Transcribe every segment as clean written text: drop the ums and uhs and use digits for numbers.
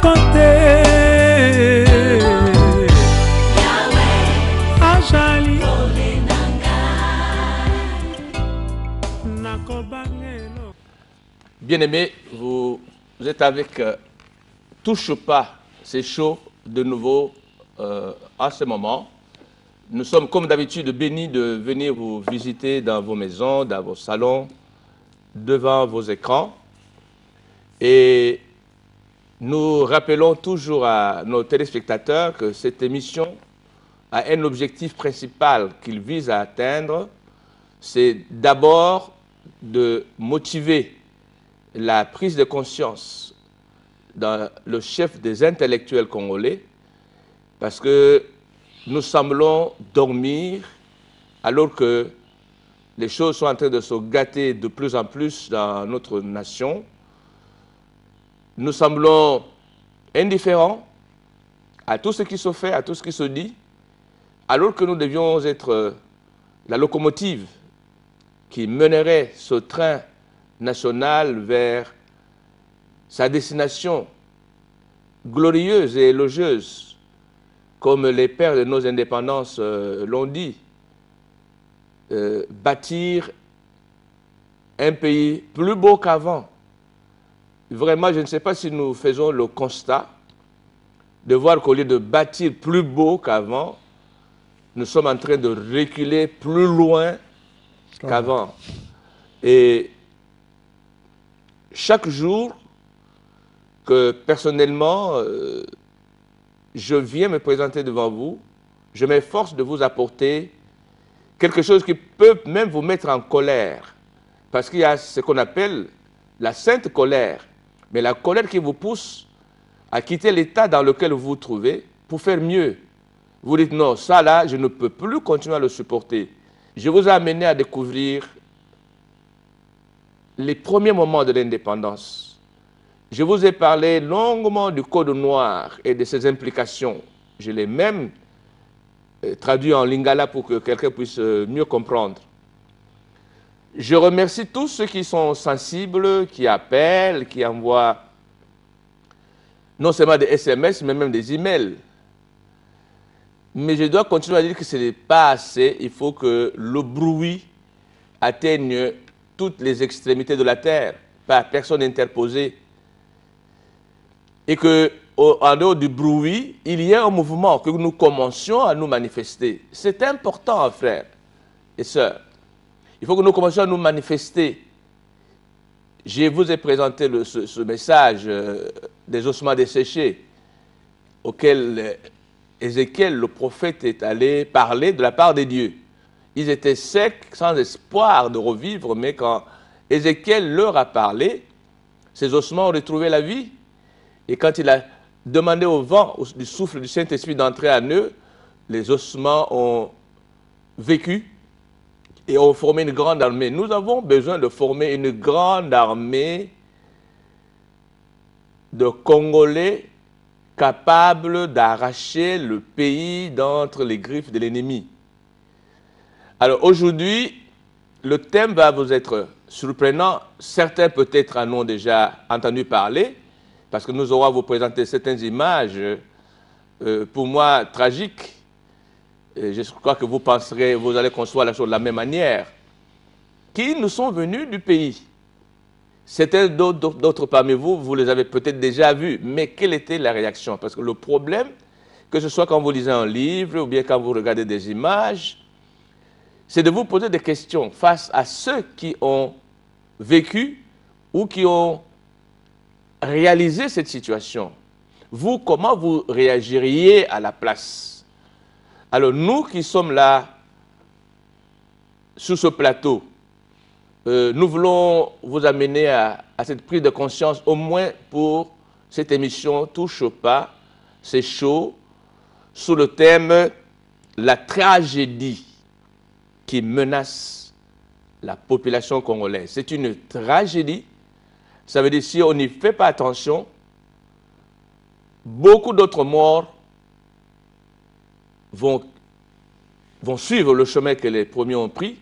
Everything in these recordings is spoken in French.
côté. Ajali. Bien-aimés, vous êtes avec Touche pas, c'est chaud de nouveau en ce moment. Nous sommes comme d'habitude bénis de venir vous visiter dans vos maisons, dans vos salons, devant vos écrans. Et nous rappelons toujours à nos téléspectateurs que cette émission a un objectif principal qu'il vise à atteindre, c'est d'abord de motiver la prise de conscience dans le chef des intellectuels congolais, parce que nous semblons dormir alors que les choses sont en train de se gâter de plus en plus dans notre nation. Nous semblons indifférents à tout ce qui se fait, à tout ce qui se dit, alors que nous devions être la locomotive qui mènerait ce train national vers sa destination glorieuse et élogieuse, comme les pères de nos indépendances l'ont dit, bâtir un pays plus beau qu'avant. Vraiment, je ne sais pas si nous faisons le constat de voir qu'au lieu de bâtir plus beau qu'avant, nous sommes en train de reculer plus loin qu'avant. Et chaque jour que personnellement je viens me présenter devant vous, je m'efforce de vous apporter quelque chose qui peut même vous mettre en colère. Parce qu'il y a ce qu'on appelle la sainte colère. Mais la colère qui vous pousse à quitter l'état dans lequel vous vous trouvez pour faire mieux. Vous dites non, ça là, je ne peux plus continuer à le supporter. Je vous ai amené à découvrir les premiers moments de l'indépendance. Je vous ai parlé longuement du Code noir et de ses implications. Je l'ai même traduit en lingala pour que quelqu'un puisse mieux comprendre. Je remercie tous ceux qui sont sensibles, qui appellent, qui envoient non seulement des SMS, mais même des emails. Mais je dois continuer à dire que ce n'est pas assez. Il faut que le bruit atteigne toutes les extrémités de la terre, par personne interposée. Et qu'en dehors du bruit, il y a un mouvement, que nous commencions à nous manifester. C'est important, frères et sœurs. Il faut que nous commencions à nous manifester. Je vous ai présenté ce message des ossements desséchés, auquel Ézéchiel, le prophète, est allé parler de la part de Dieu. Ils étaient secs, sans espoir de revivre, mais quand Ézéchiel leur a parlé, ces ossements ont retrouvé la vie. Et quand il a demandé au vent, du souffle du Saint-Esprit d'entrer en eux, les ossements ont vécu et ont formé une grande armée. Nous avons besoin de former une grande armée de Congolais capables d'arracher le pays d'entre les griffes de l'ennemi. Alors aujourd'hui, le thème va vous être surprenant. Certains peut-être en ont déjà entendu parler, parce que nous aurons à vous présenter certaines images, pour moi, tragiques. Et je crois que vous penserez, vous allez concevoir la chose de la même manière, qui nous sont venus du pays. Certains d'autres parmi vous, vous les avez peut-être déjà vus, mais quelle était la réaction? Parce que le problème, que ce soit quand vous lisez un livre ou bien quand vous regardez des images, c'est de vous poser des questions face à ceux qui ont vécu ou qui ont réalisé cette situation. Vous, comment vous réagiriez à la place? Alors nous qui sommes là, sur ce plateau, nous voulons vous amener à cette prise de conscience, au moins pour cette émission Touche pas, c'est chaud, sous le thème « La tragédie qui menace la population congolaise ». C'est une tragédie, ça veut dire si on n'y fait pas attention, beaucoup d'autres morts vont suivre le chemin que les premiers ont pris.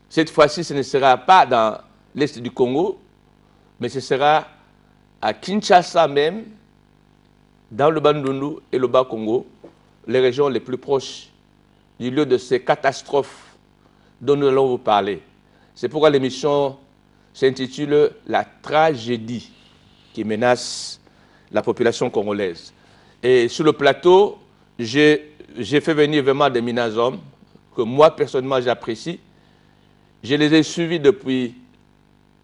Cette fois-ci, ce ne sera pas dans l'est du Congo, mais ce sera à Kinshasa même, dans le Bandundu et le Bas-Congo, les régions les plus proches du lieu de ces catastrophes dont nous allons vous parler. C'est pourquoi l'émission s'intitule « La tragédie qui menace la population congolaise ». Et sur le plateau, j'ai fait venir vraiment des éminents hommes que moi, personnellement, j'apprécie. Je les ai suivis depuis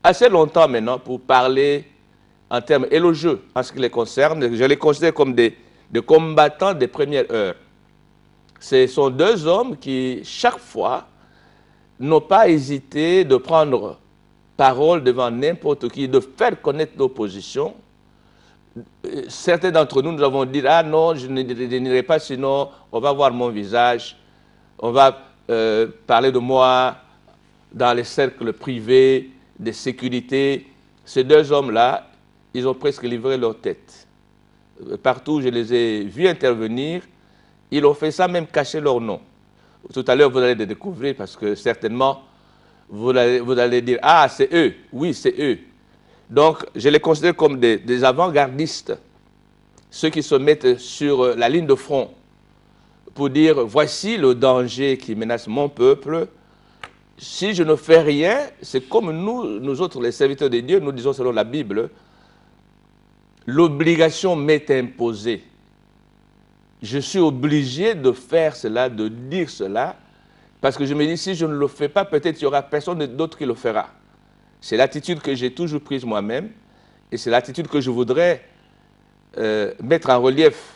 assez longtemps maintenant pour parler en termes élogieux en ce qui les concerne. Je les considère comme des combattants des premières heures. Ce sont deux hommes qui, chaque fois, n'ont pas hésité de prendre parole devant n'importe qui, de faire connaître nos positions. Certains d'entre nous, nous avons dit « Ah non, je ne n'irai pas, sinon on va voir mon visage, on va parler de moi dans les cercles privés, de sécurité. » Ces deux hommes-là, ils ont presque livré leur tête. Partout où je les ai vus intervenir, ils ont fait ça, même cacher leur nom. Tout à l'heure, vous allez les découvrir parce que certainement, vous allez dire « Ah, c'est eux. » Oui, c'est eux. Donc, je les considère comme des avant-gardistes, ceux qui se mettent sur la ligne de front pour dire « Voici le danger qui menace mon peuple. Si je ne fais rien, c'est comme nous autres, les serviteurs de Dieu, nous disons selon la Bible, l'obligation m'est imposée. Je suis obligé de faire cela, de dire cela, parce que je me dis, si je ne le fais pas, peut-être il y aura personne d'autre qui le fera. » C'est l'attitude que j'ai toujours prise moi-même, et c'est l'attitude que je voudrais mettre en relief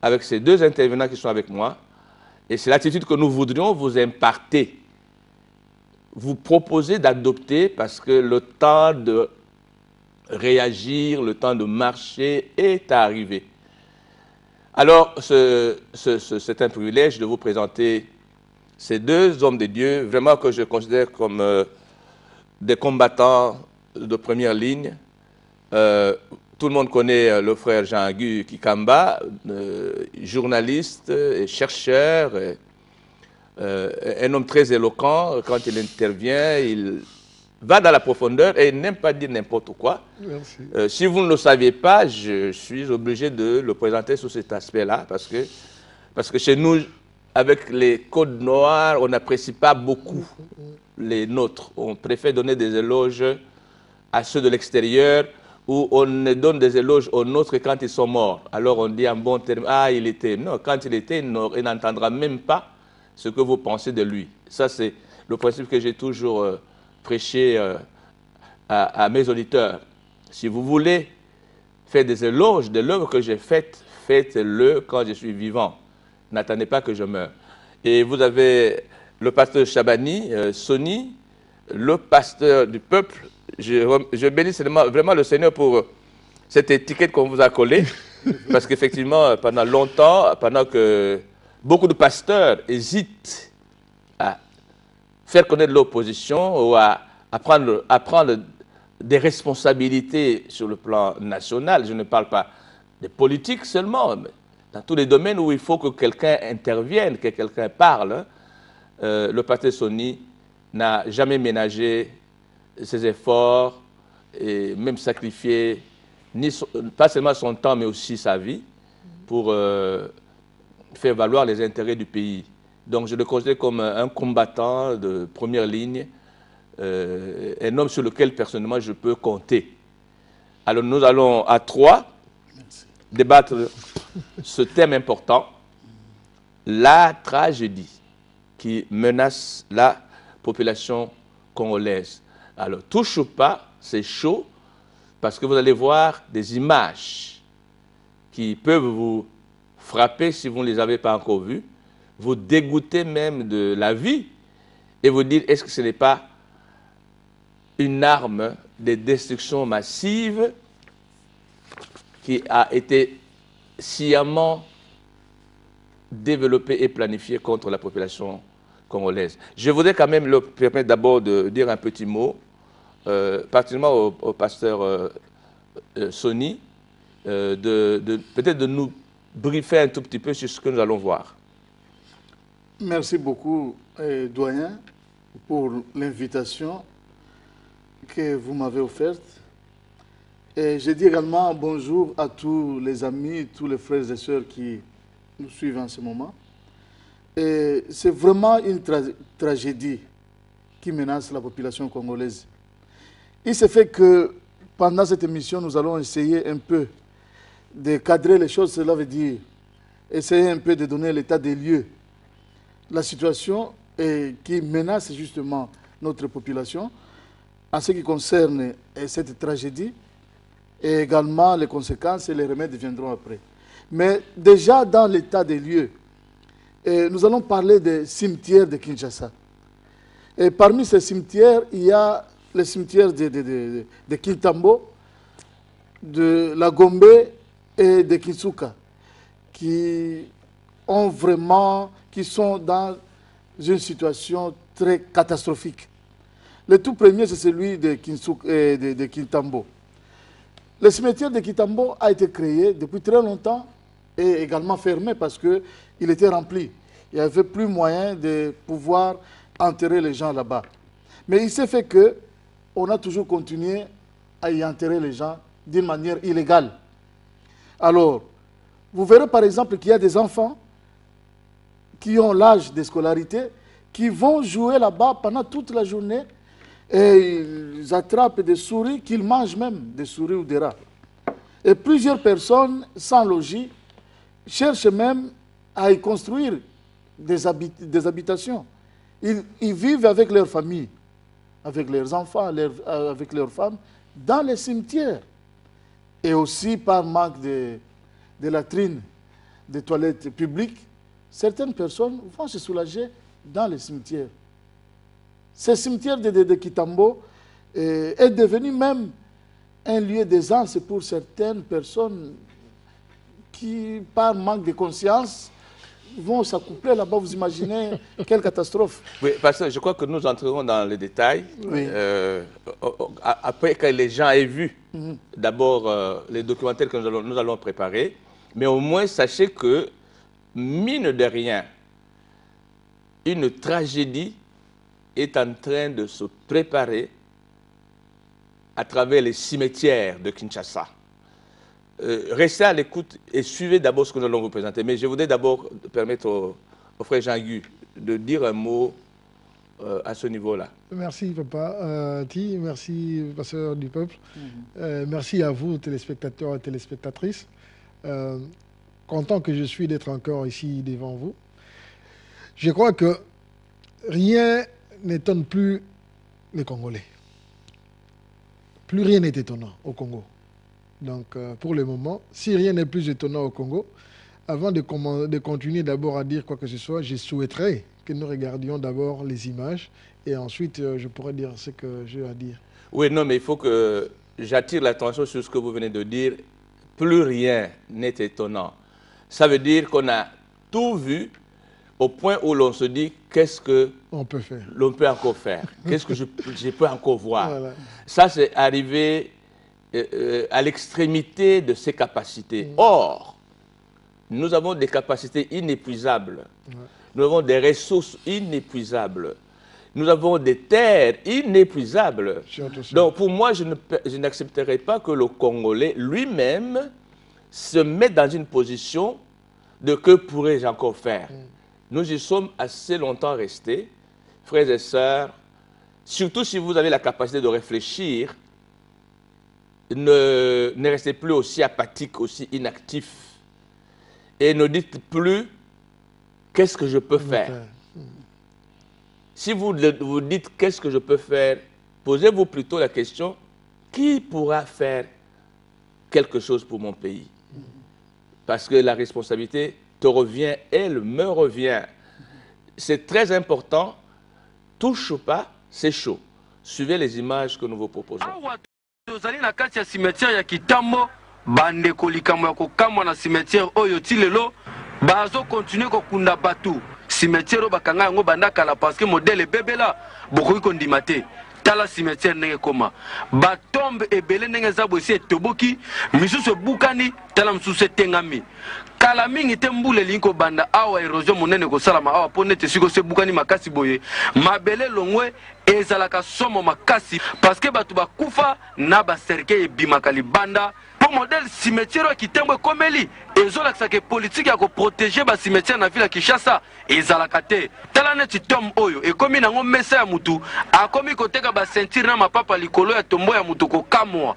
avec ces deux intervenants qui sont avec moi, et c'est l'attitude que nous voudrions vous imparter, vous proposer d'adopter, parce que le temps de réagir, le temps de marcher est arrivé. Alors, c'est un privilège de vous présenter ces deux hommes de Dieu, vraiment que je considère comme des combattants de première ligne. Tout le monde connaît le frère Jean-Gu Kikamba, journaliste et chercheur, un homme très éloquent. Quand il intervient, il va dans la profondeur et il n'aime pas dire n'importe quoi. Si vous ne le saviez pas, je suis obligé de le présenter sous cet aspect-là, parce que chez nous, avec les codes noirs, on n'apprécie pas beaucoup les nôtres. On préfère donner des éloges à ceux de l'extérieur, ou on ne donne des éloges aux nôtres quand ils sont morts. Alors on dit en bon terme, ah, il était. Non, quand il était, il n'entendra même pas ce que vous pensez de lui. Ça, c'est le principe que j'ai toujours prêché à mes auditeurs. Si vous voulez faire des éloges de l'œuvre que j'ai faite, faites-le quand je suis vivant. N'attendez pas que je meure. Et vous avez le pasteur Chabani, Sony, le pasteur du peuple. Je bénis vraiment le Seigneur pour cette étiquette qu'on vous a collée. Parce qu'effectivement, pendant longtemps, pendant que beaucoup de pasteurs hésitent à faire connaître leur position ou à prendre des responsabilités sur le plan national, je ne parle pas des politiques seulement, mais dans tous les domaines où il faut que quelqu'un intervienne, que quelqu'un parle, le pasteur Sony n'a jamais ménagé ses efforts et même sacrifié pas seulement son temps mais aussi sa vie pour faire valoir les intérêts du pays. Donc je le considère comme un combattant de première ligne, un homme sur lequel personnellement je peux compter. Alors nous allons à trois débattre ce thème important, la tragédie qui menace la population congolaise. Alors touche pas, c'est chaud, parce que vous allez voir des images qui peuvent vous frapper si vous ne les avez pas encore vues, vous dégoûter même de la vie et vous dire, est-ce que ce n'est pas une arme de destruction massive qui a été sciemment développée et planifiée contre la population congolaise. Je voudrais quand même le permettre d'abord de dire un petit mot, particulièrement au pasteur Sony, peut-être de nous briefer un tout petit peu sur ce que nous allons voir. Merci beaucoup, doyen, pour l'invitation que vous m'avez offerte. Et je dis également bonjour à tous les amis, tous les frères et sœurs qui nous suivent en ce moment. C'est vraiment une tragédie qui menace la population congolaise. Il se fait que pendant cette émission, nous allons essayer un peu de cadrer les choses, cela veut dire essayer un peu de donner l'état des lieux, la situation qui menace justement notre population en ce qui concerne cette tragédie et également les conséquences et les remèdes viendront après. Mais déjà dans l'état des lieux, nous allons parler des cimetières de Kinshasa. Et parmi ces cimetières, il y a les cimetières de Kintambo, de la Gombe et de Kinsuka, qui sont dans une situation très catastrophique. Le tout premier, c'est celui de Kintambo. Le cimetière de Kintambo a été créé depuis très longtemps et également fermé parce qu'il était rempli. Il n'y avait plus moyen de pouvoir enterrer les gens là-bas. Mais il s'est fait qu'on a toujours continué à y enterrer les gens d'une manière illégale. Alors, vous verrez par exemple qu'il y a des enfants qui ont l'âge de scolarité, qui vont jouer là-bas pendant toute la journée et ils attrapent des souris, qu'ils mangent même, des souris ou des rats. Et plusieurs personnes sans logis cherchent même à y construire des habitations. Ils vivent avec leur famille, avec leurs enfants, avec leurs femmes, dans les cimetières. Et aussi par manque de latrines, de toilettes publiques, certaines personnes vont se soulager dans les cimetières. Ce cimetière de Kintambo est devenu même un lieu d'aisance pour certaines personnes qui, par manque de conscience, vont s'accoupler là-bas. Vous imaginez quelle catastrophe. Oui, parce que je crois que nous entrerons dans les détails. Oui. Après que les gens aient vu d'abord les documentaires que nous allons préparer, mais au moins sachez que, mine de rien, une tragédie est en train de se préparer à travers les cimetières de Kinshasa. Restez à l'écoute et suivez d'abord ce que nous allons vous présenter. Mais je voudrais d'abord permettre au frère Jean-Guy de dire un mot à ce niveau-là. Merci, Papa. Merci, pasteur du peuple. Merci à vous, téléspectateurs et téléspectatrices. Content que je suis d'être encore ici devant vous. Je crois que rien n'étonne plus les Congolais. Plus rien n'est étonnant au Congo. Donc, pour le moment, si rien n'est plus étonnant au Congo, avant de continuer d'abord à dire quoi que ce soit, je souhaiterais que nous regardions d'abord les images et ensuite je pourrais dire ce que j'ai à dire. Oui, non, mais il faut que j'attire l'attention sur ce que vous venez de dire. Plus rien n'est étonnant. Ça veut dire qu'on a tout vu au point où l'on se dit qu'est-ce que l'on peut encore faire, qu'est-ce que je peux encore voir. Voilà. Ça, c'est arrivé à l'extrémité de ses capacités. Or, nous avons des capacités inépuisables. Nous avons des ressources inépuisables. Nous avons des terres inépuisables. Donc, pour moi, je n'accepterai pas que le Congolais lui-même se mette dans une position de que pourrais-je encore faire. Nous y sommes assez longtemps restés, frères et sœurs, surtout si vous avez la capacité de réfléchir, ne restez plus aussi apathique, aussi inactif. Et ne dites plus, qu'est-ce que je peux faire? Si vous vous dites, qu'est-ce que je peux faire? Posez-vous plutôt la question, qui pourra faire quelque chose pour mon pays? Parce que la responsabilité te revient, elle me revient. C'est très important. Touche pas, c'est chaud. Suivez les images que nous vous proposons. Tozali na kati ya cimetière ya Kintambo bande kolikamo ya kokamwa na cimetière oyo tilelo bazo continuer kokunda batu cimetière bakanga yango bandaka la parce que modèle bébé là bokoki kondima te tala cimetière ndenge koma batombe ebele ndenge za bosi etoboki misusu bukani tala misusu etengami kala mingi te mbula elingi kobanda awa erosion monene kosalama awa mpo nete siko se bukani makasi boye mabele longwe ezalaka somo makasi parceke bato bakufa na baserke ebimaka libanda mpo modele cimetière ya Kitembo ekomeli ezolakisaka politike ya koprotege bacimetière na ville ya Kinshasa ezalaka te tala neti tome oyo ekomi nango mesa ya mutu akomi koteka basentire na mapapa likolo ya tombo ya mutu kokamwa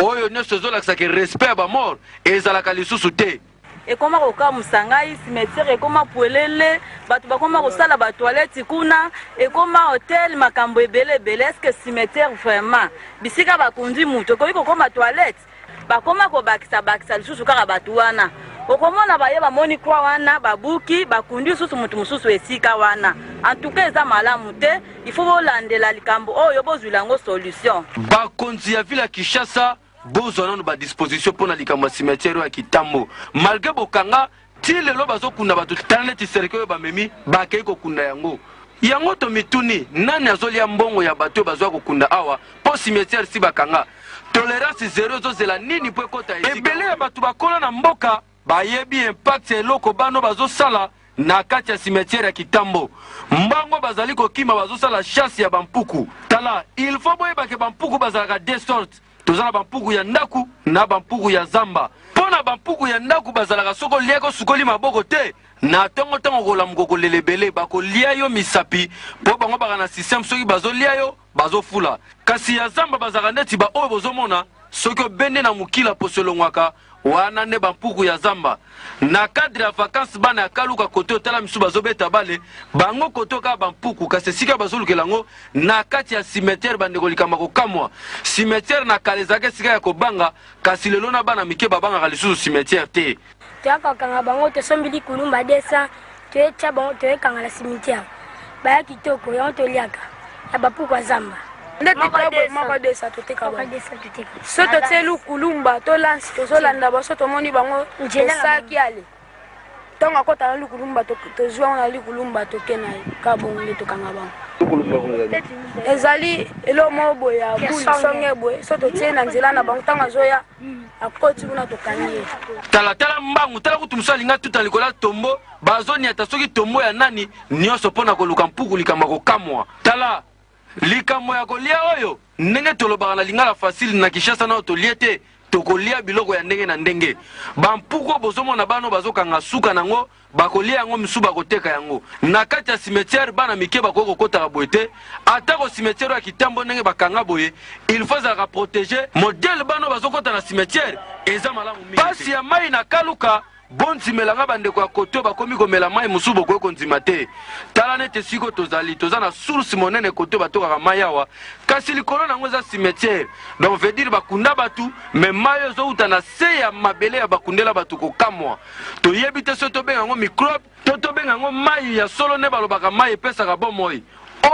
oyo nyonso ezolakisaka respect ya bamort ezalaka lisusu te ekoma kokamusa ngai cimetière ekoma puelele bato bakoma kosala batoilette kuna ekoma hotel makambo ebele ebele eske cimetière vraiment bisika bakundi mutu okoki kokoma toilette bakoma kobakisa lisusu kaka bato wana okomona baye bamoni kwa wana babuki bakundi lisusu mutu mosusu esika wana antuka eza malamu te ifo bolandela likambo oyo bozwila yango solution bakonzi ya ville ya Kinshasa bozwa nano badisposition mpo na likambo ya cimetière ya Kitambo malgré bokanga ti lelo bazokunda bato tala neti serke oyo bamemi bakei kokunda yango to mituni nani azolia mbongo ya bato bazwa kokunda awa mpo cimetière si bakanga tolérance zero ezozela nini mpo ekota ebele ya bato bakola na mboka bayebi impact eloko bano bazosala na kati ya cimetière ya Kitambo mbango bazali kokima bazosala chasse ya bampuku tala il faut boyebake bampuku bazalaka deux sortes tozala bampuku ya ndaku na bampuku ya zamba mpo na bampuku ya ndaku bazalaka soko liako sukoli maboko te na ntongo kolamuka kolela ebele bakolia yo misapi mpo bango baka na systeme soki bazolia yo bazofula kasi ya zamba bazalaka neti baoyo bozomona soki obende na mokila poso elongwaka wana nde bampuku ya zamba na cadre ya vacances bana ya kaluka kote otala misu bazobeta bale bango kote kaka bampuku kasi esika bazolukela yango na kati ya cimetière bandeko likambo kokamwa cimetière na kala ezalaka esika ya kobanga kasi lelo na bana mike babangaka lisusu cimetière te toyakakanga bango tosombi likulumba desa toyetya bango toyekanga na cimetière baya kitoko yango toliaka ya bapuku ya zamba moko desa toteka so totie lukulumba tolansi tozolanda baso tomoni bango tosaki ale ntongo akota na lukulumba tozwi yango na lukulumba toke na kabongo nde tokanga bango ezali elo moko boye ya buli songe boye so totie na nzela na bango ntango azoya akoti kuna tokangi ye tala mbangu tala kutu mosu alinga tuta likolo ya tombo bazoniata soki tombo ya nani nyonso mpo na koluka mpuku likambo kokamwa tala likambo ya kolia oyo ndenge tolobaka na lingala fasile na Kinshasa na tolie te tokolia biloko ya ndenge na ndenge bampuku bozomona bano bazokanga suka nango bakolia yango misu bakoteka yango na kati ya cimetière bana mike bakoki kokotaka boye te atako cimetière ya Kitambo ndenge bakanga boye il faut ezalaka protege modele bano bazokota na cimetière eza malamu mingi pasi ya mai na kaluka bonzimelanga bandeko ya kote bakomi komela mai mosusu bokoki konzima te tala nete siko toza na source monene kote batokaka mai awa kasi likolo nango eza cimetière donc veut dire bakunda batu me mai ezouta na se ya mabele ya bakundela batu kokamwa toyebi te so tobenga yango microbe to tobenga yango mai ya solo nde balobaka mai epesaka bomoi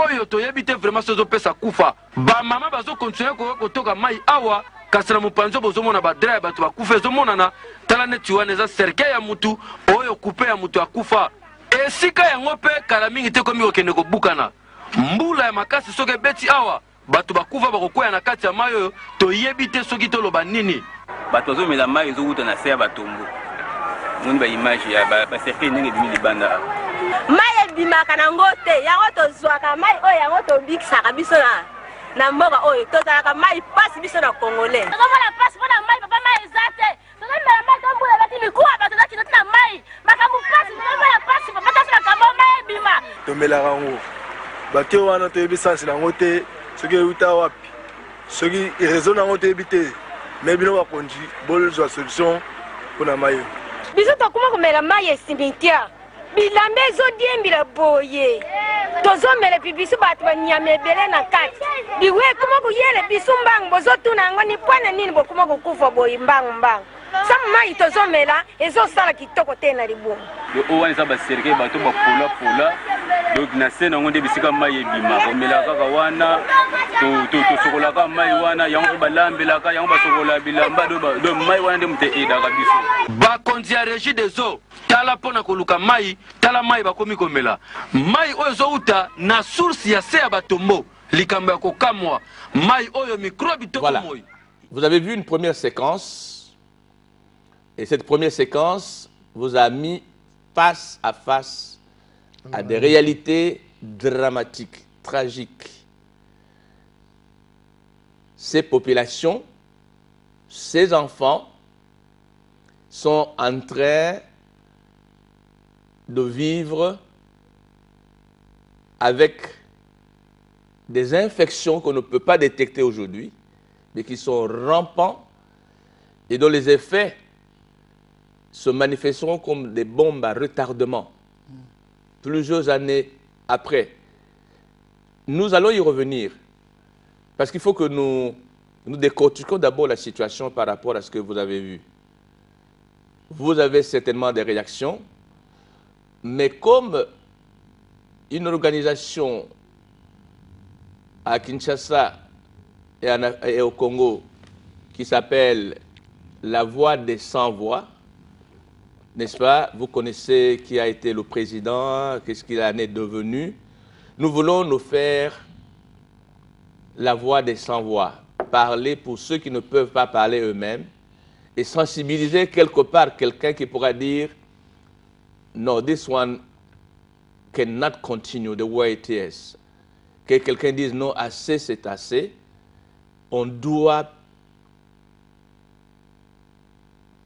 oyo toyebi te vraiment so ezopesa kufa bamama bazokontinue kotoka mai awa kasi na mopanzi bozomona badra ya bato bakufa ezomonana tala neti wana eza serke ya mutu oyo kupe ya mutu akufa esika yango mpe kala mingi te komi kokende kobukana mbula ya makasi soki ebeti awa bato bakufa bakokwea na kati ya mai oyo toyebi te soki toloba nini bato bazomela mai ezowuta na se ya batombo moni baimage ya baserke ndenge ebimi libanda mai ebimaka nango te yango tozwaka mai oyo yango tobikisaka biso na mboka oyo tozalaka mai pasi biso na congolais tozomona pasi mpona mai papa mai eza te tozomela mai tombula bati mikuwa bato ezakitoti na mai makambo pasi tozomela pasi papa tasolaka bo mai ebima tomelaka yango bato wana toyebi sansi nango te soki euta wapi soki réseau nango toyebi te me bino bakonzi bozwa solution mpona mai biso tokuma komela mai ya cimetière bilamba ezodiembila boye tozomela pi biso bato banyama ebele na kati biwe kuma kuyele biso mbangu bozotuna yango ni pwana nini bokuma kokufa boye mbangu samu mai tozomela ezosala kitoko te na libumu oyo wana eza baserke bato bapolapola donc na se nango nde bisika mai ebima komela kaka wana tosokolaka mai wana yango mpe balambelaka yango basokola bilamba do mai wana nde moto edaka biso bakonzi ya régie des eaux tala mpona koluka mai tala mai bakomi komela mai oyo ezouta na source ya se ya batombo likambo ya kokamwa mai oyo microbe to Voilà. moi. Vous avez vu une première séquence, et cette première séquence vous a mis face à face à des réalités dramatiques, tragiques. Ces populations, ces enfants sont en train de vivre avec des infections qu'on ne peut pas détecter aujourd'hui, mais qui sont rampants et dont les effets se manifesteront comme des bombes à retardement plusieurs années après. Nous allons y revenir parce qu'il faut que nous décortiquions d'abord la situation par rapport à ce que vous avez vu. Vous avez certainement des réactions, mais comme une organisation à Kinshasa et au Congo qui s'appelle La Voix des Sans-Voix, n'est-ce pas? Vous connaissez qui a été le président, qu'est-ce qu'il en est devenu. Nous voulons nous faire la voix des sans-voix, parler pour ceux qui ne peuvent pas parler eux-mêmes et sensibiliser quelque part quelqu'un qui pourra dire no, this one cannot continue the way it is. Que quelqu'un dise non, assez c'est assez. On doit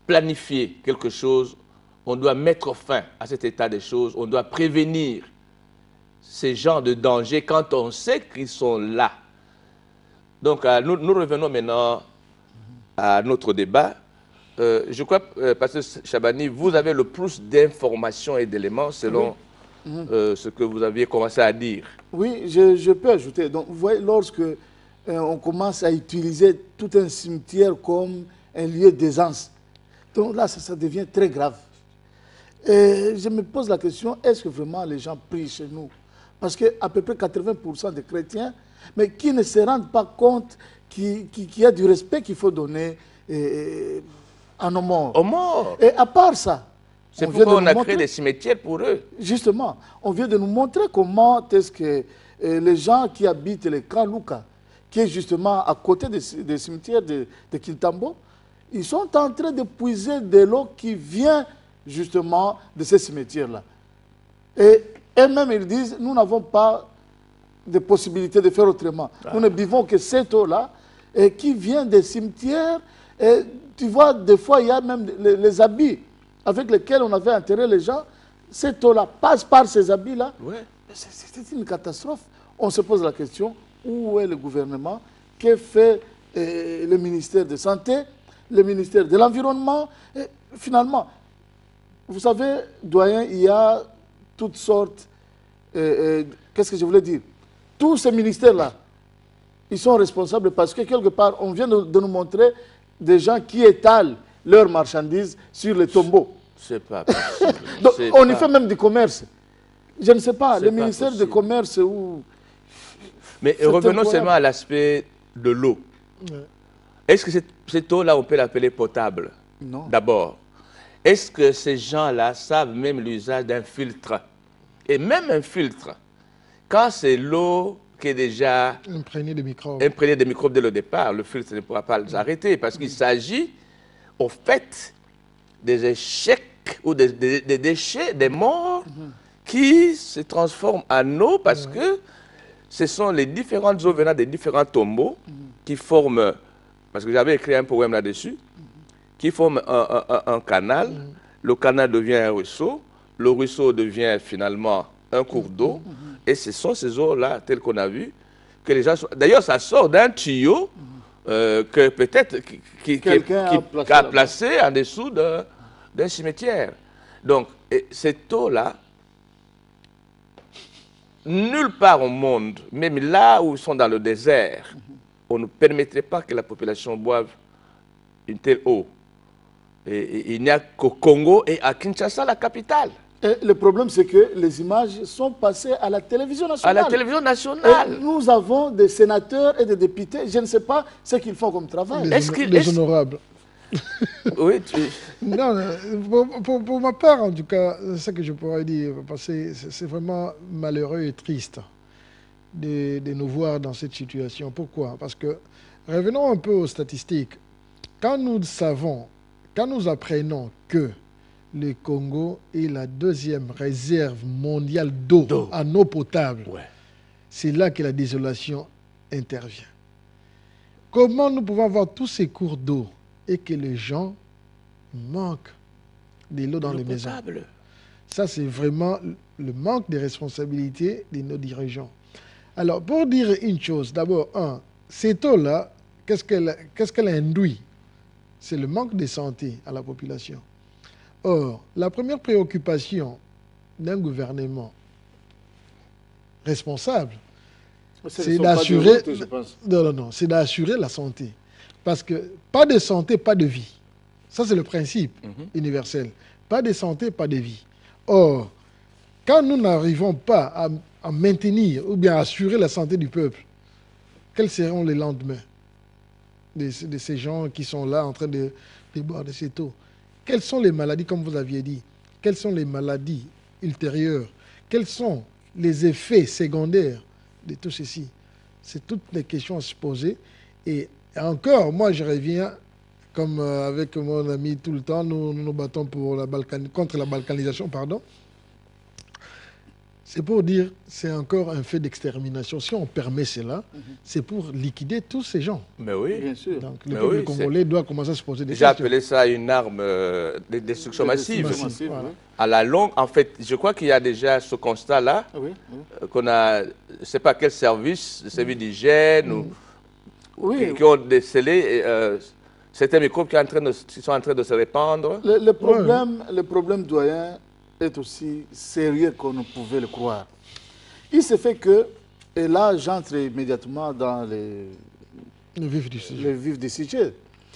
planifier quelque chose, on doit mettre fin à cet état des choses, on doit prévenir ces genres de dangers quand on sait qu'ils sont là. Donc nous revenons maintenant à notre débat. Je crois, Pasteur Chabani, vous avez le plus d'informations et d'éléments selon ce que vous aviez commencé à dire. Oui, je peux ajouter. Donc, vous voyez, lorsque on commence à utiliser tout un cimetière comme un lieu d'aisance, donc là, ça devient très grave. Et je me pose la question, est-ce que vraiment les gens prient chez nous? Parce qu'à peu près 80% des chrétiens, mais qui ne se rendent pas compte qu'il y a du respect qu'il faut donner à nos morts. Aux morts. Et à part ça, c'est pourquoi on a créé des cimetières pour eux. Justement, on vient de nous montrer comment est-ce que les gens qui habitent les camps Luka, qui est justement à côté des cimetières de Kintambo, ils sont en train de puiser de l'eau qui vient justement de ces cimetières-là. Et eux-mêmes, ils disent, nous n'avons pas de possibilité de faire autrement. Nous ne buvons que cette eau-là, qui vient des cimetières. Et tu vois, des fois, il y a même les habits avec lesquels on avait enterré les gens. Cette eau-là passe par ces habits-là. Ouais. C'est une catastrophe. On se pose la question, où est le gouvernement? Que fait le ministère de Santé, le ministère de l'Environnement? Finalement, vous savez, doyen, il y a toutes sortes... qu'est-ce que je voulais dire? Tous ces ministères-là, ils sont responsables parce que quelque part, on vient de nous montrer des gens qui étalent leurs marchandises sur les tombeaux. C'est pas possible. Donc, on y fait même du commerce. Je ne sais pas, le ministère du Commerce ou... Mais revenons seulement à l'aspect de l'eau. Ouais. Est-ce que cette eau-là, on peut l'appeler potable? Non. D'abord. Est-ce que ces gens-là savent même l'usage d'un filtre? Et même un filtre, quand c'est l'eau qui est déjà imprégnée de microbes dès le départ, le filtre ne pourra pas l'arrêter parce qu'il s'agit, au fait, des échecs ou des déchets, des morts qui se transforment en eau parce que ce sont les différentes eaux venant des différents tombeaux qui forment, parce que j'avais écrit un poème là-dessus, qui forment un canal. Le canal devient un ruisseau. Le ruisseau devient finalement un cours d'eau. Et ce sont ces eaux-là, telles qu'on a vu, que les gens... D'ailleurs, ça sort d'un tuyau que peut-être quelqu'un a placé en dessous d'un cimetière. Donc, cette eau-là, nulle part au monde, même là où ils sont dans le désert, on ne permettrait pas que la population boive une telle eau. Et il n'y a qu'au Congo et à Kinshasa, la capitale. Et le problème, c'est que les images sont passées à la télévision nationale. À la télévision nationale. Et nous avons des sénateurs et des députés, je ne sais pas ce qu'ils font comme travail. Les honorables. Oui, Non, pour ma part, en tout cas, c'est ce que je pourrais dire, parce que c'est vraiment malheureux et triste de nous voir dans cette situation. Pourquoi? Parce que, revenons un peu aux statistiques. Quand nous savons, quand nous apprenons que le Congo est la deuxième réserve mondiale d'eau en eau potable, c'est là que la désolation intervient. Comment nous pouvons avoir tous ces cours d'eau et que les gens manquent de l'eau dans les maisons? Ça, c'est vraiment le manque de responsabilité de nos dirigeants. Alors, pour dire une chose, d'abord, cette eau-là, qu'est-ce qu'elle induit? C'est le manque de santé à la population. Or, la première préoccupation d'un gouvernement responsable, c'est d'assurer... c'est d'assurer la santé. Parce que pas de santé, pas de vie. Ça, c'est le principe universel. Pas de santé, pas de vie. Or, quand nous n'arrivons pas à maintenir ou bien à assurer la santé du peuple, quels seront les lendemains de ces gens qui sont là en train de boire de cette eau? Quelles sont les maladies, comme vous aviez dit? Quelles sont les maladies ultérieures? Quels sont les effets secondaires de tout ceci? C'est toutes les questions à se poser. Et encore, moi, je reviens, comme avec mon ami tout le temps, nous nous battons pour contre la balkanisation, pardon. C'est pour dire, c'est encore un fait d'extermination. Si on permet cela, c'est pour liquider tous ces gens. Mais oui, bien sûr. Donc le peuple congolais doit commencer à se poser des questions. J'ai appelé ça une arme de destruction massive. Voilà. À la longue, en fait, je crois qu'il y a déjà ce constat-là, qu'on a, je ne sais pas quel service, le service d'hygiène, qui ont décelé certains microbes qui sont en train de se répandre. Le problème doyen est aussi sérieux qu'on ne pouvait le croire. Il se fait que, et là j'entre immédiatement dans le vif du sujet.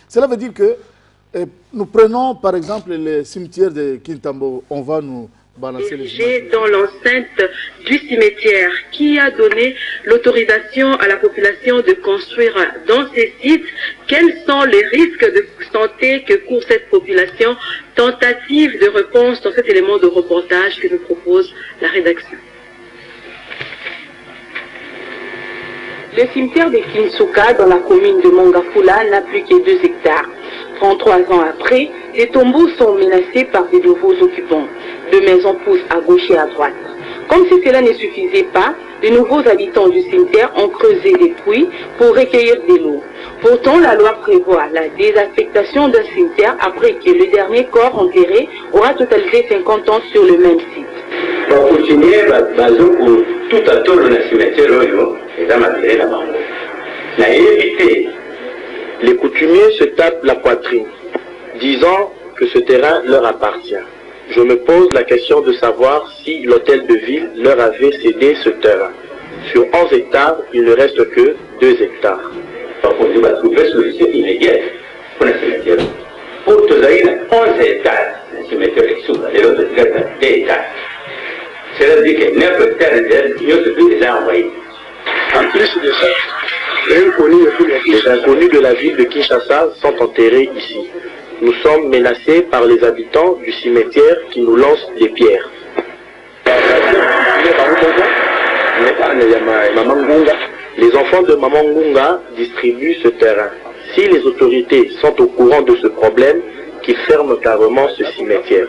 Cela veut dire que nous prenons par exemple le cimetière de Kintambo, on va nous balancer les images. Dans l'enceinte du cimetière, qui a donné l'autorisation à la population de construire dans ces sites? Quels sont les risques de santé que court cette population? Tentative de réponse dans cet élément de reportage que nous propose la rédaction. Le cimetière de Kinsuka, dans la commune de Mongafula, n'a plus que 2 hectares. 33 ans après, les tombeaux sont menacés par de nouveaux occupants. 2 maisons poussent à gauche et à droite. Comme si cela ne suffisait pas, de nouveaux habitants du cimetière ont creusé des puits pour recueillir de l'eau. Pourtant, la loi prévoit la désaffectation d'un cimetière après que le dernier corps enterré aura totalisé 50 ans sur le même site. Pour continuer, tout à tour le cimetière, les coutumiers se tapent la poitrine, disant que ce terrain leur appartient. Je me pose la question de savoir si l'hôtel de ville leur avait cédé ce terrain. Sur 11 hectares, il ne reste que 2 hectares. Pour tous 11 hectares, le cimetière est sous la cela veut dire que 9 hectares de déjà envoyés. En plus de ça, les inconnus de la ville de Kinshasa sont enterrés ici. Nous sommes menacés par les habitants du cimetière qui nous lancent des pierres. Les enfants de Maman Ngunga distribuent ce terrain. Si les autorités sont au courant de ce problème, qu'ils ferment carrément ce cimetière.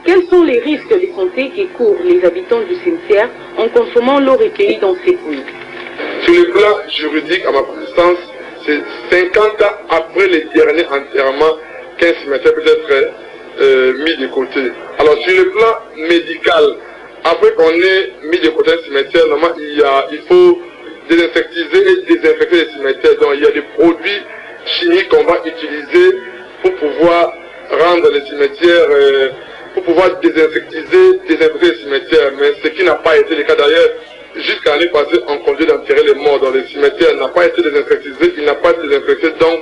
Quels sont les risques de santé qui courent les habitants du cimetière en consommant l'eau recueillie dans ces puits? Sur le plan juridique, à ma connaissance, c'est 50 ans après le dernier enterrement qu'un cimetière peut être mis de côté. Alors sur le plan médical, après qu'on ait mis de côté un cimetière, normalement il faut désinsectiser et désinfecter les cimetières. Donc il y a des produits chimiques qu'on va utiliser pour pouvoir rendre les cimetières, pour pouvoir désinfecter les cimetières. Mais ce qui n'a pas été le cas d'ailleurs, jusqu'à l'année passée, on conduit d'enterrer les morts dans les cimetières, n'a pas été désinfecté, il n'a pas été désinfecté, donc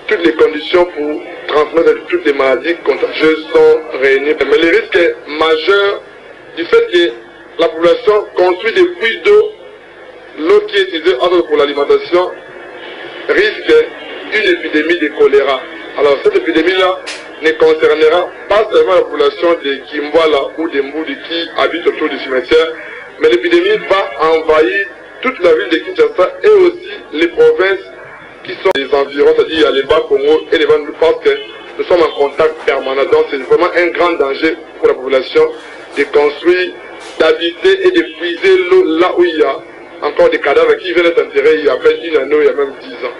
toutes les conditions pour transmettre toutes les maladies contagieuses sont réunies. Mais le risque majeur du fait que la population construit des puits d'eau, l'eau qui est utilisée pour l'alimentation risque une épidémie de choléra. Alors cette épidémie-là ne concernera pas seulement la population de Kimwala ou de Mboudi qui habite autour du cimetière, mais l'épidémie va envahir toute la ville de Kinshasa et aussi les provinces qui sont les environs, c'est-à-dire les Bas-Congo et les Bas-Congo, parce que nous sommes en contact permanent. Donc c'est vraiment un grand danger pour la population de construire, d'habiter et de puiser l'eau là où il y a encore des cadavres qui viennent être enterrés il y a à peine une année, il y a même 10 ans.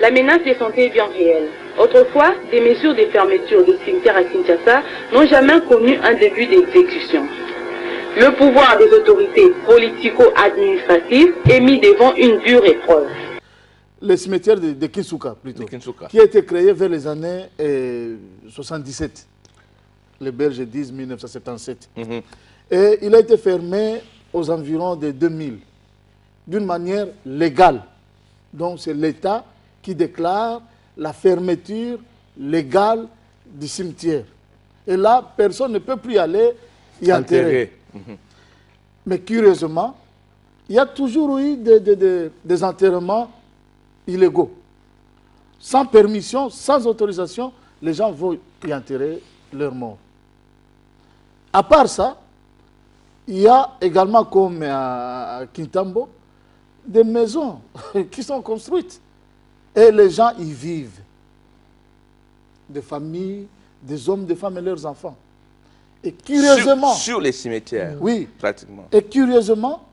La menace de santé est bien réelle. Autrefois, des mesures de fermeture des cimetières à Kinshasa n'ont jamais connu un début d'exécution. Le pouvoir des autorités politico-administratives est mis devant une dure épreuve. Le cimetière de Kinsuka, plutôt, qui a été créé vers les années 77. Les Belges disent 1977. Et il a été fermé aux environs de 2000, d'une manière légale. Donc c'est l'État qui déclare la fermeture légale du cimetière. Et là, personne ne peut plus aller y enterrer. Mais curieusement, il y a toujours eu des enterrements illégaux. Sans permission, sans autorisation, les gens vont y enterrer leurs morts. À part ça, il y a également, comme à Kintambo, des maisons qui sont construites. Et les gens y vivent. Des familles, des hommes, des femmes et leurs enfants. Et curieusement... Sur les cimetières, oui, pratiquement. Et curieusement,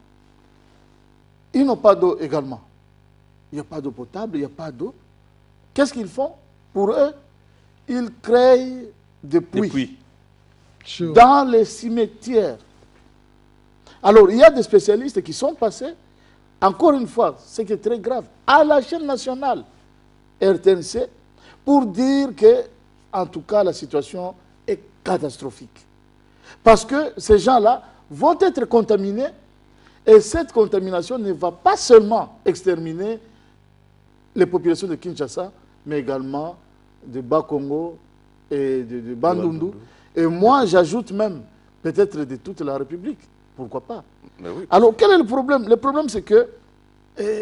ils n'ont pas d'eau également. Il n'y a pas d'eau potable, il n'y a pas d'eau. Qu'est-ce qu'ils font? Pour eux, ils créent des puits dans les cimetières. Alors, il y a des spécialistes qui sont passés, encore une fois, ce qui est très grave, à la chaîne nationale RTNC, pour dire que, en tout cas, la situation est catastrophique. Parce que ces gens-là vont être contaminés, et cette contamination ne va pas seulement exterminer les populations de Kinshasa, mais également de Bas-Congo et de Bandundu. Et moi, j'ajoute même peut-être de toute la République. Pourquoi pas? Mais oui. Alors, quel est le problème? Le problème, c'est que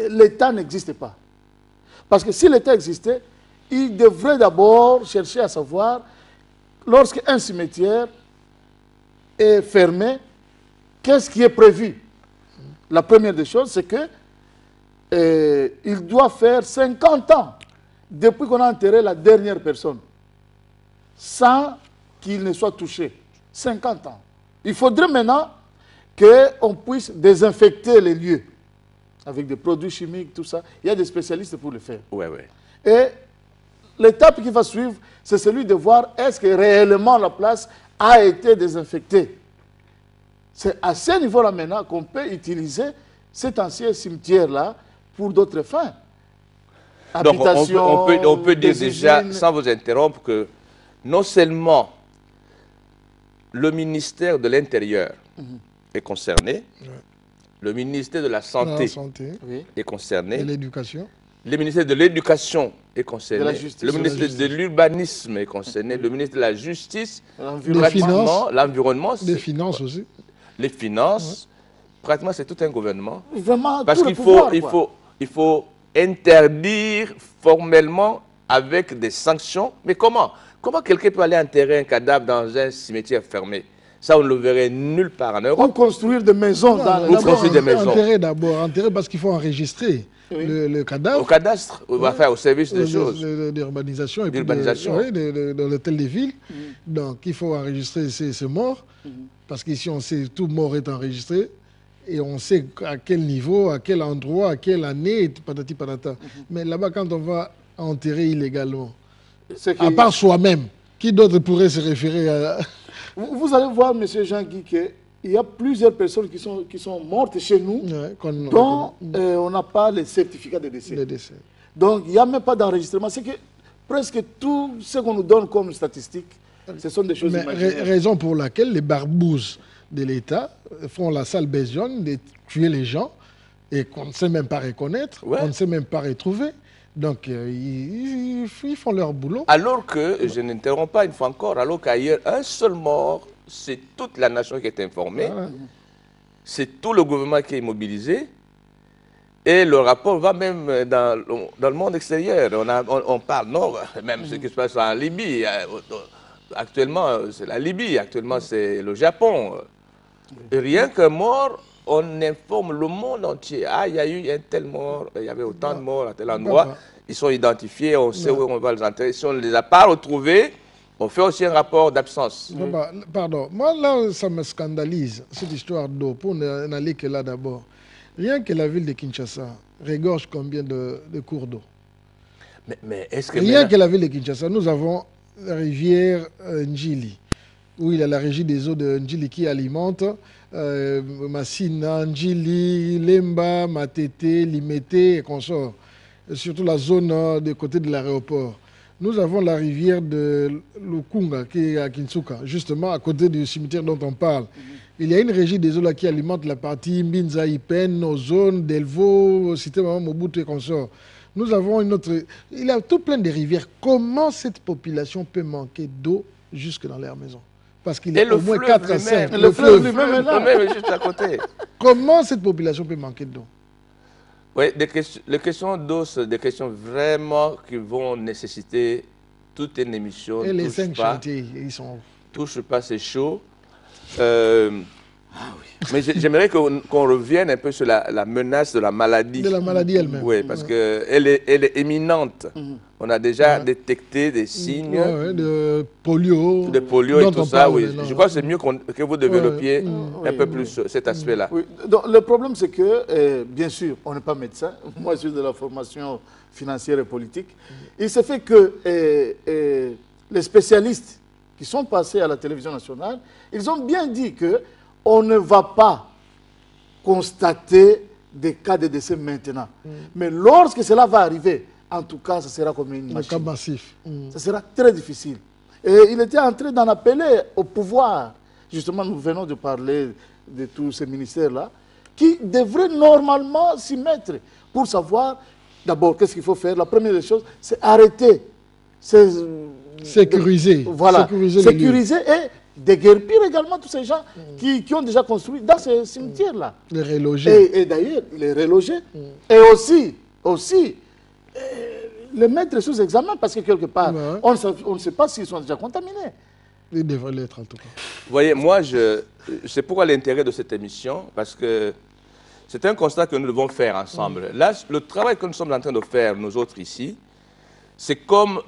l'État n'existe pas. Parce que si l'État existait, il devrait d'abord chercher à savoir, lorsqu'un cimetière est fermé, qu'est-ce qui est prévu? La première des choses, c'est que il doit faire 50 ans depuis qu'on a enterré la dernière personne, sans qu'il ne soit touché. 50 ans. Il faudrait maintenant qu'on puisse désinfecter les lieux avec des produits chimiques, tout ça. Il y a des spécialistes pour le faire. Et l'étape qui va suivre, c'est celui de voir est-ce que réellement la place a été désinfectée. C'est à ce niveau-là maintenant qu'on peut utiliser cet ancien cimetière-là pour d'autres fins. Donc on peut dire déjà, sans vous interrompre, que non seulement le ministère de l'Intérieur est concerné, le ministère de la Santé, est concerné, et l'éducation. Le ministère de l'Éducation est concerné, le ministère de l'Urbanisme est concerné, le ministère de la Justice, l'Environnement, les Finances aussi. Les Finances, pratiquement c'est tout un gouvernement. Vraiment, parce qu'il faut interdire formellement avec des sanctions. Mais comment? Comment quelqu'un peut aller enterrer un cadavre dans un cimetière fermé? Ça, on ne le verrait nulle part en Europe. Ou construire des maisons dans les construire des maisons. Enterrer parce qu'il faut enregistrer le cadavre. Au cadastre, on va faire au service des choses. D'urbanisation et puis de l'hôtel des villes. Donc, il faut enregistrer ces morts. Parce qu'ici, on sait tout mort est enregistré. Et on sait à quel niveau, à quel endroit, à quelle année, patati patata. Mais là-bas, quand on va enterrer illégalement, à part soi-même, qui d'autre pourrait se référer à... Vous allez voir, M. Jean-Guy, qu'il y a plusieurs personnes qui sont mortes chez nous, dont on n'a pas les certificats de décès. Donc, il n'y a même pas d'enregistrement. C'est que presque tout ce qu'on nous donne comme statistiques, ce sont des choses imaginaires. Raison pour laquelle les barbouzes de l'État font la sale besogne de tuer les gens et qu'on ne sait même pas reconnaître, qu'on ne sait même pas retrouver. Donc, ils font leur boulot. Alors que, je n'interromps pas une fois encore, alors qu'ailleurs, un seul mort, c'est toute la nation qui est informée, c'est tout le gouvernement qui est mobilisé, Et le rapport va même dans le monde extérieur. On parle, non, même ce qui se passe en Libye. Actuellement, c'est la Libye. Actuellement, c'est le Japon. Et rien que mort, on informe le monde entier. Ah, il y a eu un tel mort, il y avait autant de morts à tel endroit. Ils sont identifiés, on sait où on va les enterrer. Si on ne les a pas retrouvés, on fait aussi un rapport d'absence. Pardon, moi là, ça me scandalise, cette histoire d'eau, pour n'aller que là d'abord. Rien que la ville de Kinshasa regorge combien de cours d'eau? Mais est-ce que rien que la ville de Kinshasa, nous avons la rivière Njili, où il y a la régie des eaux de Njili qui alimente Massina, Njili, Lemba, Matete, Limete et consorts. Surtout la zone de côté de l'aéroport. Nous avons la rivière de Lukunga qui est à Kinsuka, justement à côté du cimetière dont on parle. Il y a une régie des eaux là qui alimente la partie Mbinza, Ipen, Ozone, Delvaux, Cité Maman Mobutu et consorts. Nous avons une autre... Il y a tout plein de rivières. Comment cette population peut manquer d'eau jusque dans leur maison? Parce qu'il y a au moins 4 à 5. Le fleuve lui-même est là. Juste à côté. Comment cette population peut manquer d'eau? Oui, les questions d'eau, c'est des questions vraiment qui vont nécessiter toute une émission. Et les 5 chantiers, ils sont... Touche pas, c'est chaud. Mais j'aimerais qu'on revienne un peu sur la menace de la maladie. De la maladie elle-même. Oui, parce qu'elle est imminente. On a déjà détecté des signes de polio. De polio et tout ça, oui. Je crois que c'est mieux que vous développiez un peu plus cet aspect-là. Oui. Donc, le problème, c'est que, bien sûr, on n'est pas médecin. Moi, je suis de la formation financière et politique. Il se fait que les spécialistes qui sont passés à la télévision nationale, ils ont bien dit qu'on ne va pas constater des cas de décès maintenant. Mais lorsque cela va arriver, en tout cas, ce sera comme une machine. Un cas massif. Ce sera très difficile. Et il était en train d'en appeler au pouvoir. Justement, nous venons de parler de tous ces ministères-là, qui devraient normalement s'y mettre pour savoir, d'abord, qu'est-ce qu'il faut faire. La première des choses, c'est arrêter. Sécuriser. Voilà. Sécuriser et déguerpir également tous ces gens qui ont déjà construit dans ces cimetières-là. Les reloger. Et d'ailleurs, les reloger. Et aussi les mettre sous examen parce que quelque part, on ne sait pas s'ils sont déjà contaminés. Ils devraient l'être en tout cas. Vous voyez, moi, c'est pourquoi l'intérêt de cette émission, parce que c'est un constat que nous devons faire ensemble. Là, le travail que nous sommes en train de faire, nous autres ici, c'est comme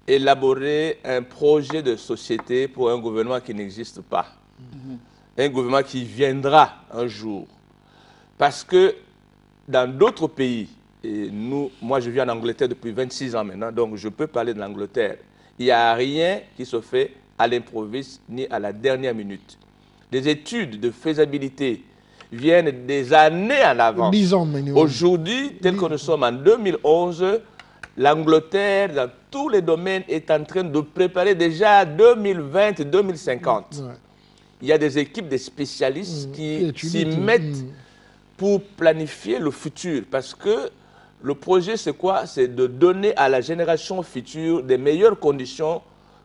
élaborer un projet de société pour un gouvernement qui n'existe pas. Un gouvernement qui viendra un jour. Parce que dans d'autres pays, et moi je vis en Angleterre depuis 26 ans maintenant, donc je peux parler de l'Angleterre, il n'y a rien qui se fait à l'improviste ni à la dernière minute. Des études de faisabilité viennent des années en avance. 10 ans minimum. Aujourd'hui, tel que nous sommes en 2011, l'Angleterre, dans tous les domaines, est en train de préparer déjà 2020-2050. Il y a des équipes de spécialistes qui s'y mettent pour planifier le futur. Parce que le projet, c'est quoi? C'est de donner à la génération future des meilleures conditions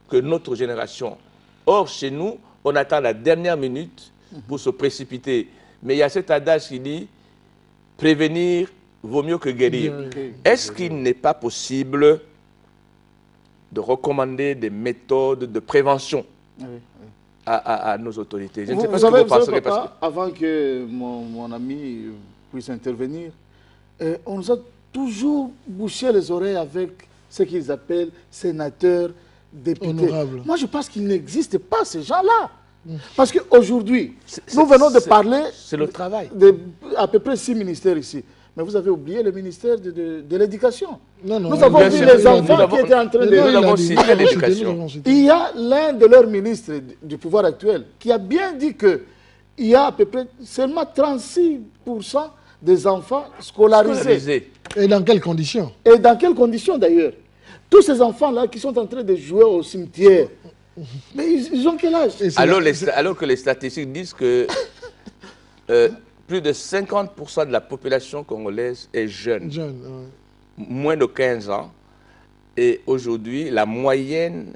que notre génération. Or, chez nous, on attend la dernière minute pour se précipiter. Mais il y a cet adage qui dit « prévenir vaut mieux que guérir ». Est-ce qu'il n'est pas possible de recommander des méthodes de prévention à nos autorités? Je ne sais pas ce que vous penserez. Avant que mon ami puisse intervenir, on nous a toujours bouché les oreilles avec ce qu'ils appellent sénateurs, députés. Honorable. Moi, je pense qu'il n'existe pas ces gens-là. Parce qu'aujourd'hui, nous venons de parler à peu près 6 ministères ici. Mais vous avez oublié le ministère de l'Éducation. Nous avons vu les enfants qui étaient en train de... Nous avons cité l'éducation. Il y a l'un de leurs ministres du pouvoir actuel qui a bien dit qu'il y a à peu près seulement 36% des enfants scolarisés. Et dans quelles conditions? Et dans quelles conditions d'ailleurs? Tous ces enfants-là qui sont en train de jouer au cimetière, mais ils ont quel âge? Alors que les statistiques disent que plus de 50% de la population congolaise est jeune. Moins de 15 ans. Et aujourd'hui, la moyenne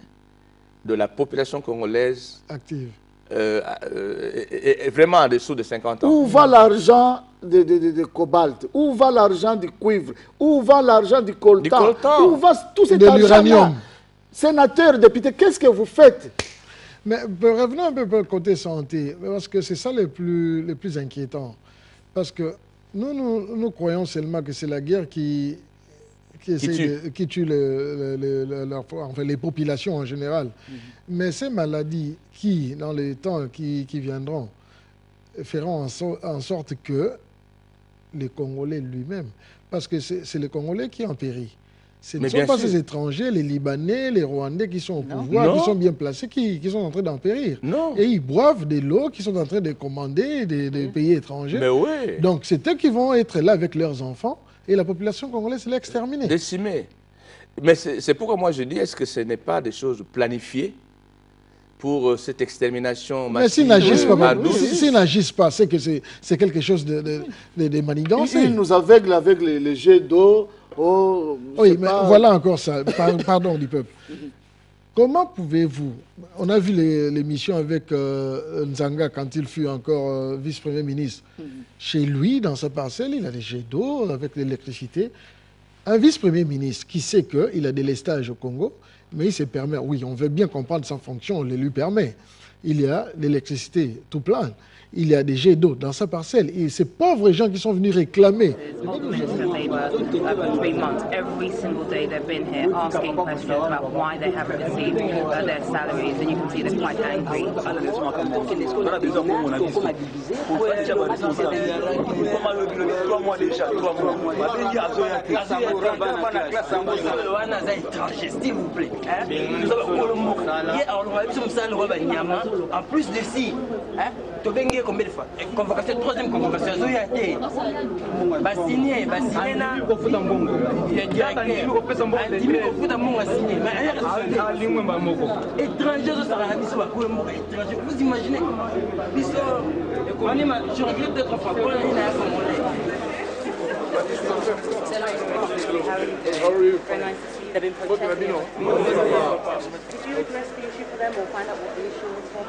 de la population congolaise active est vraiment en dessous de 50 ans. Où va l'argent de cobalt? Où va l'argent du cuivre? Où va l'argent du coltan? Où va tout cet de argent-là? l'uranium. Sénateur, député, qu'est-ce que vous faites? Mais revenons un peu côté santé, parce que c'est ça le plus inquiétant. Parce que nous croyons seulement que c'est la guerre qui tue les populations en général. Mais ces maladies qui, dans les temps qui viendront, feront en sorte que les Congolais lui-même, parce que c'est les Congolais qui en périssent. Ce ne sont pas ces étrangers, les Libanais, les Rwandais qui sont au pouvoir, qui sont bien placés, qui sont en train d'en périr. Et ils boivent de l'eau qui sont en train de commander des pays étrangers. Mais oui. Donc c'est eux qui vont être là avec leurs enfants et la population congolaise est exterminée. Décimée. Mais c'est pourquoi moi je dis, est-ce que ce n'est pas des choses planifiées pour cette extermination massive? Mais s'ils n'agissent pas, c'est que c'est quelque chose de manigancé. Ils nous aveuglent avec les jets d'eau. Oh, oui, mais voilà encore ça. Pardon du peuple. Comment pouvez-vous... On a vu l'émission avec Nzanga quand il fut encore vice-premier ministre. Chez lui, dans sa parcelle, il a des jets d'eau avec l'électricité. Un vice-premier ministre qui sait qu'il a des lestages au Congo, mais il se permet... Oui, on veut bien comprendre sa fonction, on le lui permet. Il y a l'électricité tout plein. Il y a des jets d'eau dans sa parcelle. Et ces pauvres gens qui sont venus réclamer. En plus de si, combien de fois? Convocation, troisième convocation, signé na vous imaginez? Je regrette d'être enfant. They've been protesting. Did you address the issue for them or find out what the issue was for?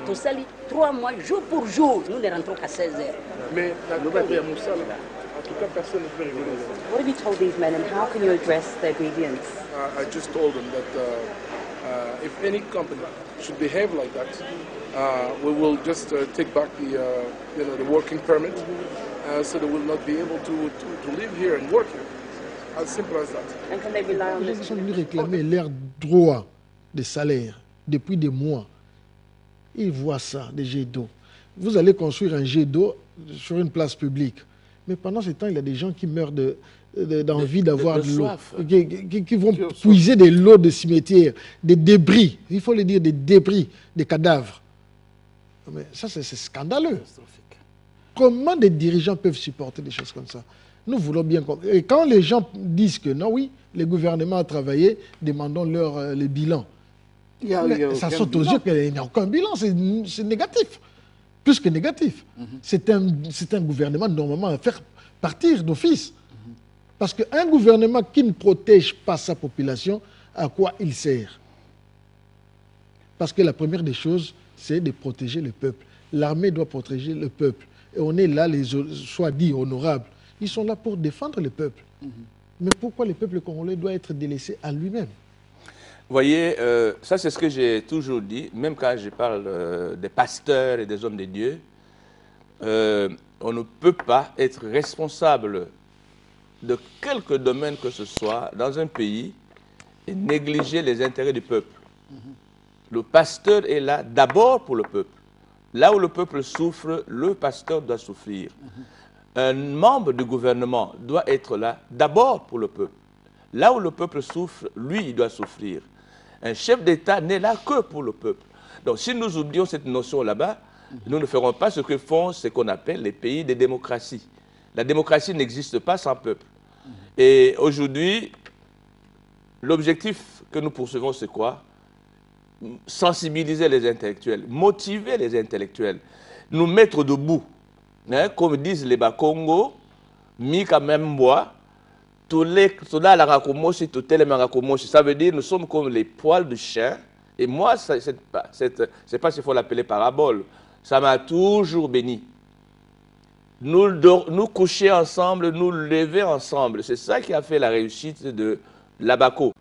Tout ça, 3 mois, jour pour jour, nous ne rentrons qu'à 16 heures. Mais en tout cas, personne ne peut rigoler. What have you told these men and how can you address their grievance? I just told them that if any company should behave like that, we will just take back the working permit, so they will not be able to live here and work here. As simple as that. And can they rely on this? Ils sont venus réclamer leur droit de salaire depuis des mois. Ils voient ça, des jets d'eau. Vous allez construire un jet d'eau sur une place publique. Mais pendant ce temps, il y a des gens qui meurent d'envie d'avoir de l'eau. Qui vont puiser de l'eau de cimetière, des débris. Il faut le dire, des débris, des cadavres. Mais ça, c'est scandaleux. Comment des dirigeants peuvent supporter des choses comme ça? Nous voulons bien comprendre. Et quand les gens disent que non, oui, le gouvernement a travaillé, demandons leur les bilans. Ça saute aux yeux qu'il n'y a aucun bilan, c'est négatif. Plus que négatif. C'est un gouvernement normalement à faire partir d'office. Parce qu'un gouvernement qui ne protège pas sa population, à quoi il sert? Parce que la première des choses, c'est de protéger le peuple. L'armée doit protéger le peuple. Et on est là, les soi-disant honorables. Ils sont là pour défendre le peuple. Mais pourquoi le peuple congolais doit être délaissé à lui-même? Vous voyez, ça c'est ce que j'ai toujours dit, même quand je parle des pasteurs et des hommes de Dieu, on ne peut pas être responsable de quelque domaine que ce soit dans un pays et négliger les intérêts du peuple. Le pasteur est là d'abord pour le peuple. Là où le peuple souffre, le pasteur doit souffrir. Un membre du gouvernement doit être là d'abord pour le peuple. Là où le peuple souffre, lui, il doit souffrir. Un chef d'État n'est là que pour le peuple. Donc si nous oublions cette notion là-bas, nous ne ferons pas ce que font ce qu'on appelle les pays de démocratie. La démocratie n'existe pas sans peuple. Et aujourd'hui, l'objectif que nous poursuivons, c'est quoi? Sensibiliser les intellectuels, motiver les intellectuels, nous mettre debout. Hein, comme disent les Bakongo, Mika Memboa, ça veut dire nous sommes comme les poils de chien. Et moi, c'est pas s'il faut l'appeler parabole, ça m'a toujours béni. nous coucher ensemble, nous lever ensemble. C'est ça qui a fait la réussite de l'ABACO,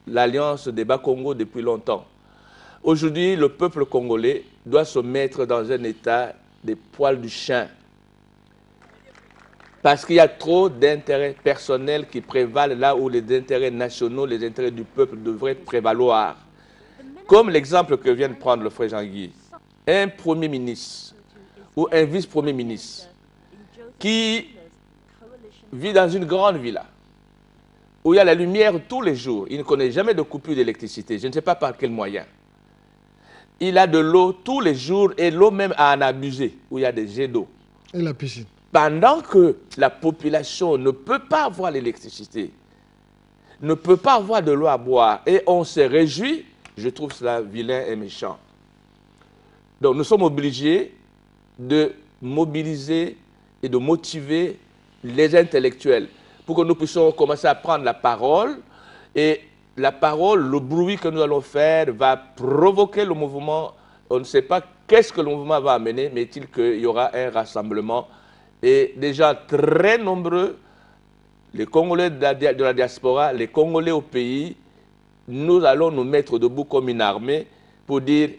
l'Alliance des Bas-Congo depuis longtemps. Aujourd'hui, le peuple congolais doit se mettre dans un état des poils du chien. Parce qu'il y a trop d'intérêts personnels qui prévalent là où les intérêts nationaux, les intérêts du peuple devraient prévaloir. Comme l'exemple que vient de prendre le frère Jean-Guy. Un premier ministre ou un vice-premier ministre qui vit dans une grande villa où il y a la lumière tous les jours. Il ne connaît jamais de coupure d'électricité. Je ne sais pas par quel moyen. Il a de l'eau tous les jours et l'eau même à en abuser, où il y a des jets d'eau. Et la piscine. Pendant que la population ne peut pas avoir l'électricité, ne peut pas avoir de l'eau à boire, et on se réjouit, je trouve cela vilain et méchant. Donc nous sommes obligés de mobiliser et de motiver les intellectuels pour que nous puissions commencer à prendre la parole. Et la parole, le bruit que nous allons faire va provoquer le mouvement. On ne sait pas qu'est-ce que le mouvement va amener, mais est-il qu'il y aura un rassemblement. Et déjà très nombreux, les Congolais de la diaspora, les Congolais au pays, nous allons nous mettre debout comme une armée pour dire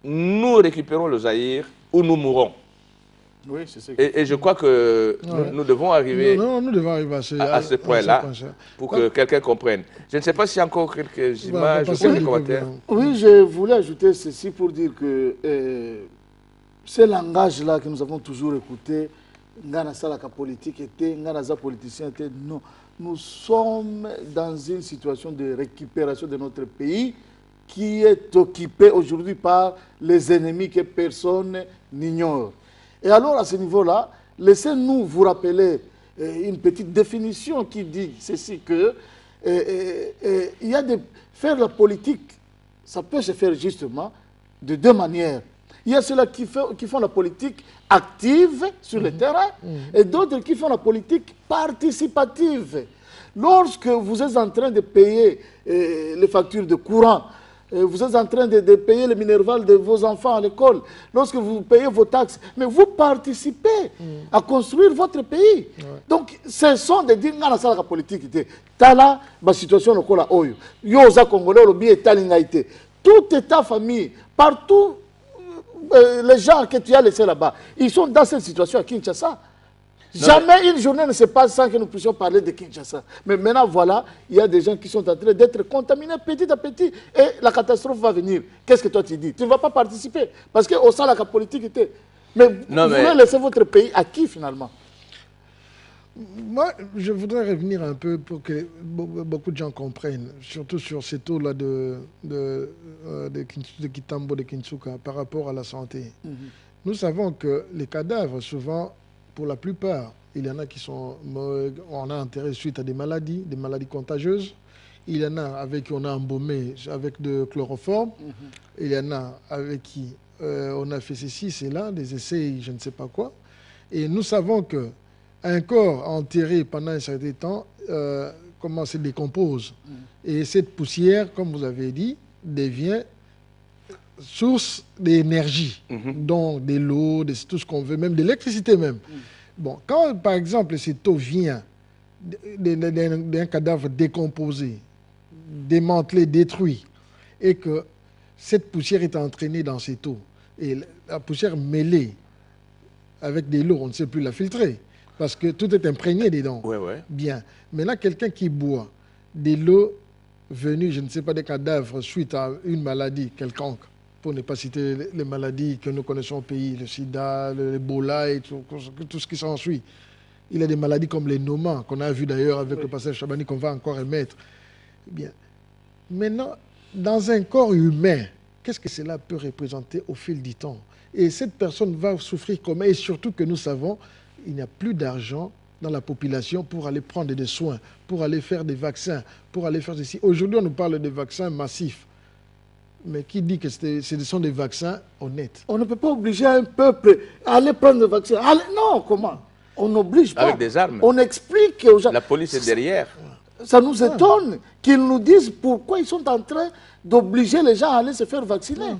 nous récupérons le Zaïre ou nous mourrons. Oui, et je crois que nous devons arriver, nous devons arriver à ce point-là pour que quelqu'un comprenne. Je ne sais pas s'il y a encore quelques images ou quelques commentaires. Oui, je voulais ajouter ceci pour dire que ce langage-là que nous avons toujours écouté, Ngana Salaka politique était, Ngana Za politicien était, non. Nous sommes dans une situation de récupération de notre pays qui est occupé aujourd'hui par les ennemis que personne n'ignore. Et alors, à ce niveau-là, laissez-nous vous rappeler une petite définition qui dit ceci, que il y a faire la politique, ça peut se faire justement de deux manières. Il y a ceux-là qui font la politique active sur le terrain et d'autres qui font la politique participative. Lorsque vous êtes en train de payer les factures de courant, vous êtes en train de payer le minerval de vos enfants à l'école, lorsque vous payez vos taxes, mais vous participez à construire votre pays. Donc, ce sont des dires dans la politique. Tala, la situation est là. Yosa Congolais, le billet talingaïté. Tout état famille, partout, les gens que tu as laissés là-bas, ils sont dans cette situation à Kinshasa. Jamais une journée ne se passe sans que nous puissions parler de Kinshasa. Mais maintenant, voilà, il y a des gens qui sont en train d'être contaminés petit à petit. Et la catastrophe va venir. Qu'est-ce que toi tu dis? Tu ne vas pas participer. Parce qu'au sein de la politique était... Mais vous voulez laisser votre pays à qui finalement? Moi, je voudrais revenir un peu pour que beaucoup de gens comprennent, surtout sur ces taux-là de Kitambo, de Kinsuka, par rapport à la santé. Nous savons que les cadavres, souvent, pour la plupart, il y en a qui sont on a enterré suite à des maladies contagieuses. Il y en a avec qui on a embaumé avec de chloroforme. Il y en a avec qui on a fait ceci, cela, des essais, je ne sais pas quoi. Et nous savons que un corps enterré pendant un certain temps comment se décompose. Et cette poussière, comme vous avez dit, devient source d'énergie, donc de l'eau, de tout ce qu'on veut, même de l'électricité même. Bon, quand par exemple cette eau vient d'un cadavre décomposé, démantelé, détruit, et que cette poussière est entraînée dans cette eau, et la poussière mêlée avec de l'eau, on ne sait plus la filtrer, parce que tout est imprégné dedans. Bien. Maintenant, quelqu'un qui boit de l'eau venue, je ne sais pas, des cadavres suite à une maladie quelconque, pour ne pas citer les maladies que nous connaissons au pays, le sida, l'Ebola et tout ce qui s'ensuit. Il y a des maladies comme les nomas, qu'on a vu d'ailleurs avec le passage Chabani, qu'on va encore émettre. Bien. Maintenant, dans un corps humain, qu'est-ce que cela peut représenter au fil du temps? Et cette personne va souffrir comment? Et surtout que nous savons, il n'y a plus d'argent dans la population pour aller prendre des soins, pour aller faire des vaccins, pour aller faire ceci. Aujourd'hui, on nous parle de vaccins massifs. Mais qui dit que ce sont des vaccins honnêtes? On ne peut pas obliger un peuple à aller prendre le vaccin. Non, comment? On n'oblige pas. Avec des armes. On explique aux gens. La police est derrière. Ça nous étonne qu'ils nous disent pourquoi ils sont en train d'obliger les gens à aller se faire vacciner.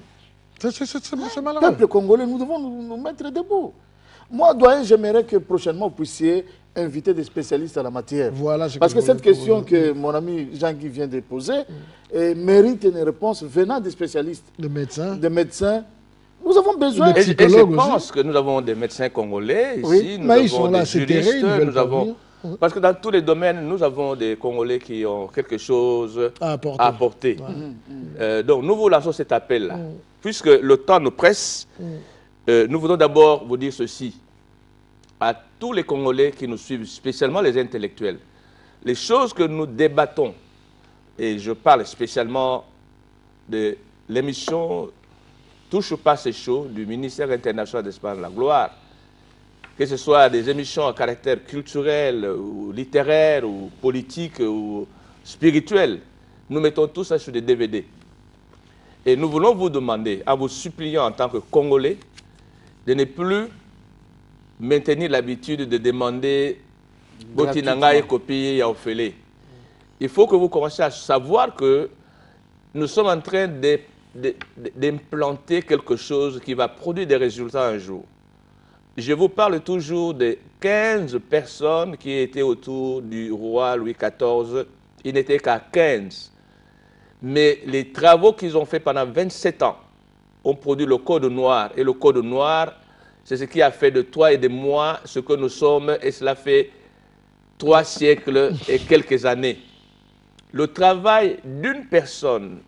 C'est malheureux. Peuple congolais, nous devons nous mettre debout. Moi, doyen, j'aimerais que prochainement vous puissiez inviter des spécialistes en la matière. Voilà, parce que cette question que mon ami Jean-Guy vient de poser mérite une réponse venant des spécialistes. Des médecins. Des médecins. Nous avons besoin de psychologues. Je pense que nous avons des médecins congolais ici, oui, nous avons des juristes, nous avons... Parce que dans tous les domaines, nous avons des Congolais qui ont quelque chose à apporter. Donc nous vous lançons cet appel-là. Puisque le temps nous presse, nous voulons d'abord vous dire ceci. À tous les Congolais qui nous suivent, spécialement les intellectuels, les choses que nous débattons, et je parle spécialement de l'émission Touche pas c'est chaud du ministère international d'Espagne de la Gloire, que ce soit des émissions à caractère culturel, ou littéraire, ou politique, ou spirituel, nous mettons tout ça sur des DVD. Et nous voulons vous demander, en vous suppliant en tant que Congolais, de ne plus maintenir l'habitude de demander Botinanga et copie Yaofele. Il faut que vous commenciez à savoir que nous sommes en train d'implanter quelque chose qui va produire des résultats un jour. Je vous parle toujours de 15 personnes qui étaient autour du roi Louis XIV. Il n'était qu'à 15. Mais les travaux qu'ils ont faits pendant 27 ans ont produit le Code noir. Et le Code noir, c'est ce qui a fait de toi et de moi ce que nous sommes. Et cela fait 3 siècles et quelques années. Le travail d'une personne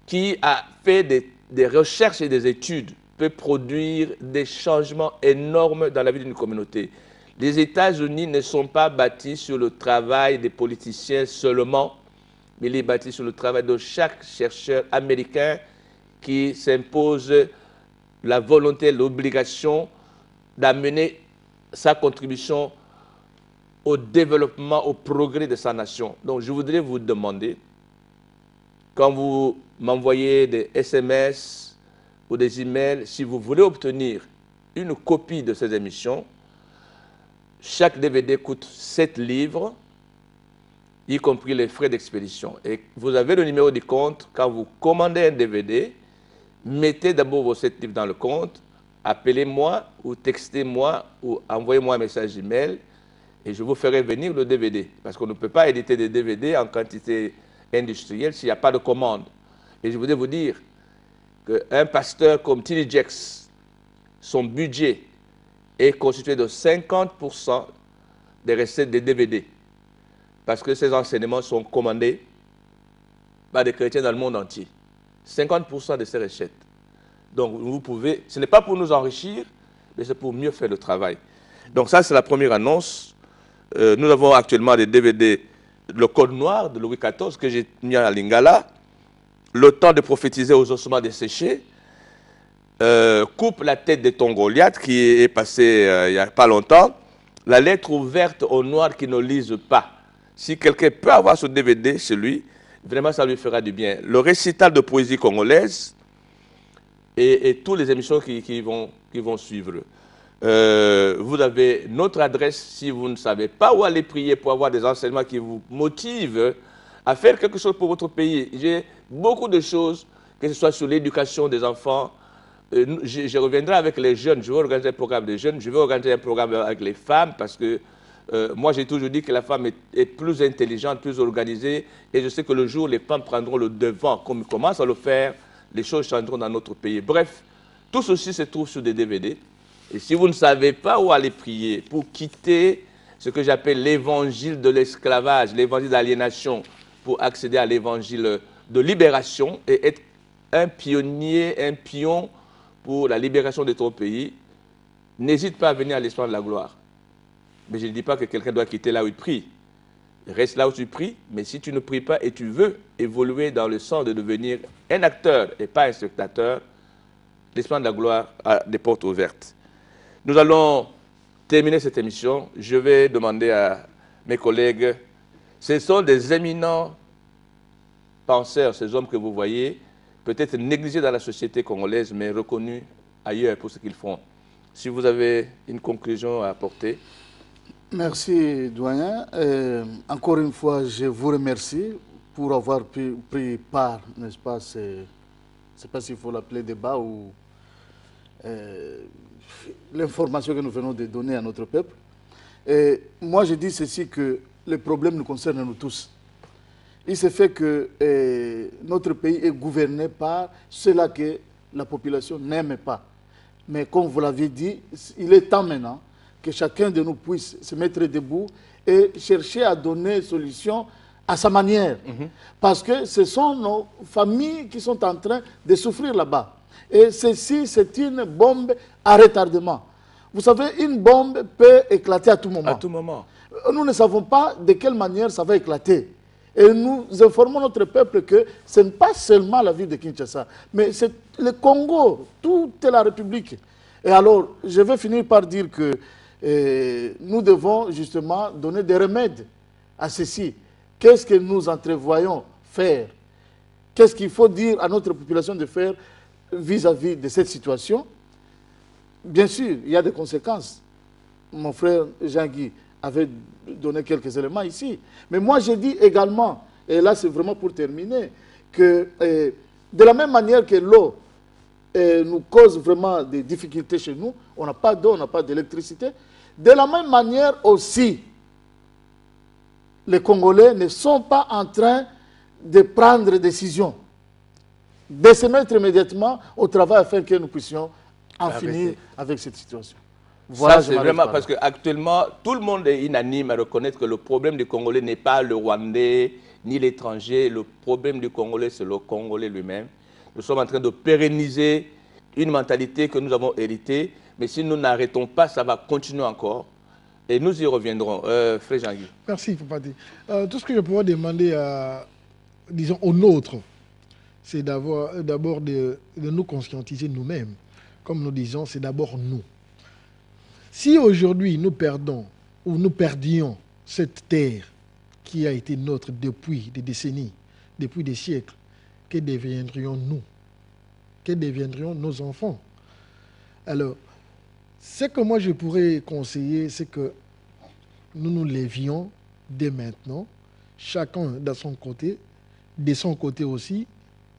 qui a fait des recherches et des études peut produire des changements énormes dans la vie d'une communauté. Les États-Unis ne sont pas bâtis sur le travail des politiciens seulement, mais il est bâti sur le travail de chaque chercheur américain qui s'impose la volonté, l'obligation d'amener sa contribution au développement, au progrès de sa nation. Donc je voudrais vous demander, quand vous m'envoyez des SMS ou des emails, si vous voulez obtenir une copie de ces émissions, chaque DVD coûte 7 livres, y compris les frais d'expédition. Et vous avez le numéro du compte. Quand vous commandez un DVD, mettez d'abord vos 7 livres dans le compte, appelez-moi ou textez-moi ou envoyez-moi un message email et je vous ferai venir le DVD. Parce qu'on ne peut pas éditer des DVD en quantité industrielle s'il n'y a pas de commande. Et je voudrais vous dire qu'un pasteur comme T.D. Jakes, son budget est constitué de 50% des recettes des DVD. Parce que ces enseignements sont commandés par des chrétiens dans le monde entier. 50% de ces recettes. Donc vous pouvez, ce n'est pas pour nous enrichir, mais c'est pour mieux faire le travail. Donc ça, c'est la première annonce. Nous avons actuellement des DVD, le Code noir de Louis XIV que j'ai mis à Lingala, le temps de prophétiser aux ossements desséchés, coupe la tête de ton Goliath qui est passé il n'y a pas longtemps, la lettre ouverte aux noirs qui ne lisent pas. Si quelqu'un peut avoir ce DVD chez lui, vraiment ça lui fera du bien. Le récital de poésie congolaise et toutes les émissions qui vont suivre. Vous avez notre adresse si vous ne savez pas où aller prier pour avoir des enseignements qui vous motivent à faire quelque chose pour votre pays. J'ai beaucoup de choses, que ce soit sur l'éducation des enfants. Je reviendrai avec les jeunes, je vais organiser un programme de jeunes, je vais organiser un programme avec les femmes parce que moi j'ai toujours dit que la femme est plus intelligente, plus organisée et je sais que le jour où les femmes prendront le devant, comme ils commencent à le faire, les choses changeront dans notre pays. Bref, tout ceci se trouve sur des DVD. Et si vous ne savez pas où aller prier pour quitter ce que j'appelle l'évangile de l'esclavage, l'évangile d'aliénation, pour accéder à l'évangile de libération et être un pionnier, un pion pour la libération de ton pays, n'hésite pas à venir à l'Espoir de la gloire. Mais je ne dis pas que quelqu'un doit quitter là où il prie. Reste là où tu pries, mais si tu ne pries pas et tu veux évoluer dans le sens de devenir un acteur et pas un spectateur, l'Espoir de la gloire a des portes ouvertes. Nous allons terminer cette émission. Je vais demander à mes collègues, ce sont des éminents penseurs, ces hommes que vous voyez, peut-être négligés dans la société congolaise, mais reconnus ailleurs pour ce qu'ils font. Si vous avez une conclusion à apporter. Merci, doyen. Encore une fois, je vous remercie pour avoir pris part, n'est-ce pas, je ne sais pas s'il faut l'appeler débat ou l'information que nous venons de donner à notre peuple. Et moi, je dis ceci, que le problème nous concerne nous tous. Il se fait que notre pays est gouverné par ceux-là que la population n'aime pas. Mais comme vous l'avez dit, il est temps maintenant que chacun de nous puisse se mettre debout et chercher à donner solution à sa manière. Parce que ce sont nos familles qui sont en train de souffrir là-bas. Et ceci, c'est une bombe à retardement. Vous savez, une bombe peut éclater à tout moment. À tout moment. Nous ne savons pas de quelle manière ça va éclater. Et nous informons notre peuple que ce n'est pas seulement la ville de Kinshasa, mais c'est le Congo, toute la République. Et alors, je vais finir par dire que nous devons justement donner des remèdes à ceci. Qu'est-ce que nous entrevoyons faire? Qu'est-ce qu'il faut dire à notre population de faire vis-à-vis de cette situation? Bien sûr, il y a des conséquences. Mon frère Jean-Guy avait donné quelques éléments ici. Mais moi, je dis également, et là c'est vraiment pour terminer, que de la même manière que l'eau nous cause vraiment des difficultés chez nous, on n'a pas d'eau, on n'a pas d'électricité, de la même manière aussi, les Congolais ne sont pas en train de prendre des décisions, de se mettre immédiatement au travail afin que nous puissions en finir avec cette situation. Voilà, ça, c'est vraiment parce qu'actuellement, tout le monde est unanime à reconnaître que le problème du Congolais n'est pas le Rwandais ni l'étranger. Le problème du Congolais, c'est le Congolais lui-même. Nous sommes en train de pérenniser une mentalité que nous avons héritée. Mais si nous n'arrêtons pas, ça va continuer encore. Et nous y reviendrons. Frère Jean-Guy. Merci, Fapati. Tout ce que je pourrais demander disons, aux nôtres, c'est d'abord de nous conscientiser nous-mêmes. Comme nous disons, c'est d'abord nous. Si aujourd'hui nous perdons ou nous perdions cette terre qui a été nôtre depuis des décennies, depuis des siècles, que deviendrions-nous? Que deviendrions nos enfants? Alors, ce que moi je pourrais conseiller, c'est que nous nous lévions dès maintenant, chacun de son côté aussi,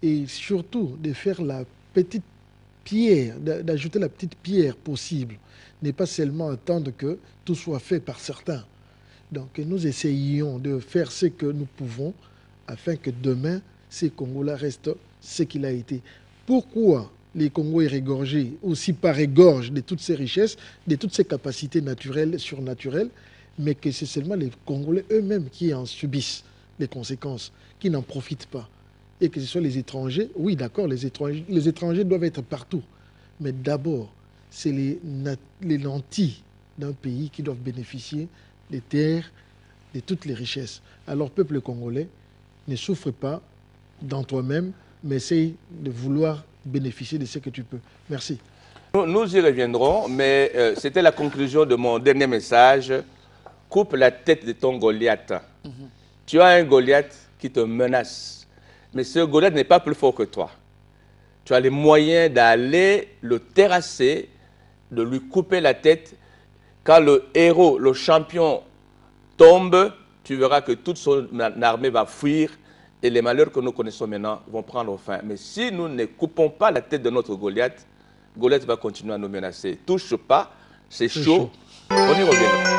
et surtout de faire la petite pierre, d'ajouter la petite pierre possible, n'est pas seulement attendre que tout soit fait par certains. Donc nous essayons de faire ce que nous pouvons afin que demain, ce Congo-là reste ce qu'il a été. Pourquoi les Congos est régorgé aussi par égorge de toutes ces richesses, de toutes ces capacités naturelles, surnaturelles, mais que c'est seulement les Congolais eux-mêmes qui en subissent les conséquences, qui n'en profitent pas. Et que ce soit les étrangers, oui d'accord, les étrangers doivent être partout, mais d'abord, c'est les lentilles d'un pays qui doivent bénéficier des terres, de toutes les richesses. Alors, peuple congolais, ne souffre pas dans toi-même, mais essaye de vouloir bénéficier de ce que tu peux. Merci. Nous y reviendrons, mais c'était la conclusion de mon dernier message. Coupe la tête de ton Goliath. Tu as un Goliath qui te menace, mais ce Goliath n'est pas plus fort que toi. Tu as les moyens d'aller le terrasser, de lui couper la tête. Quand le héros, le champion tombe, tu verras que toute son armée va fuir et les malheurs que nous connaissons maintenant vont prendre fin. Mais si nous ne coupons pas la tête de notre Goliath, Goliath va continuer à nous menacer. Touche pas, c'est chaud. On y revient.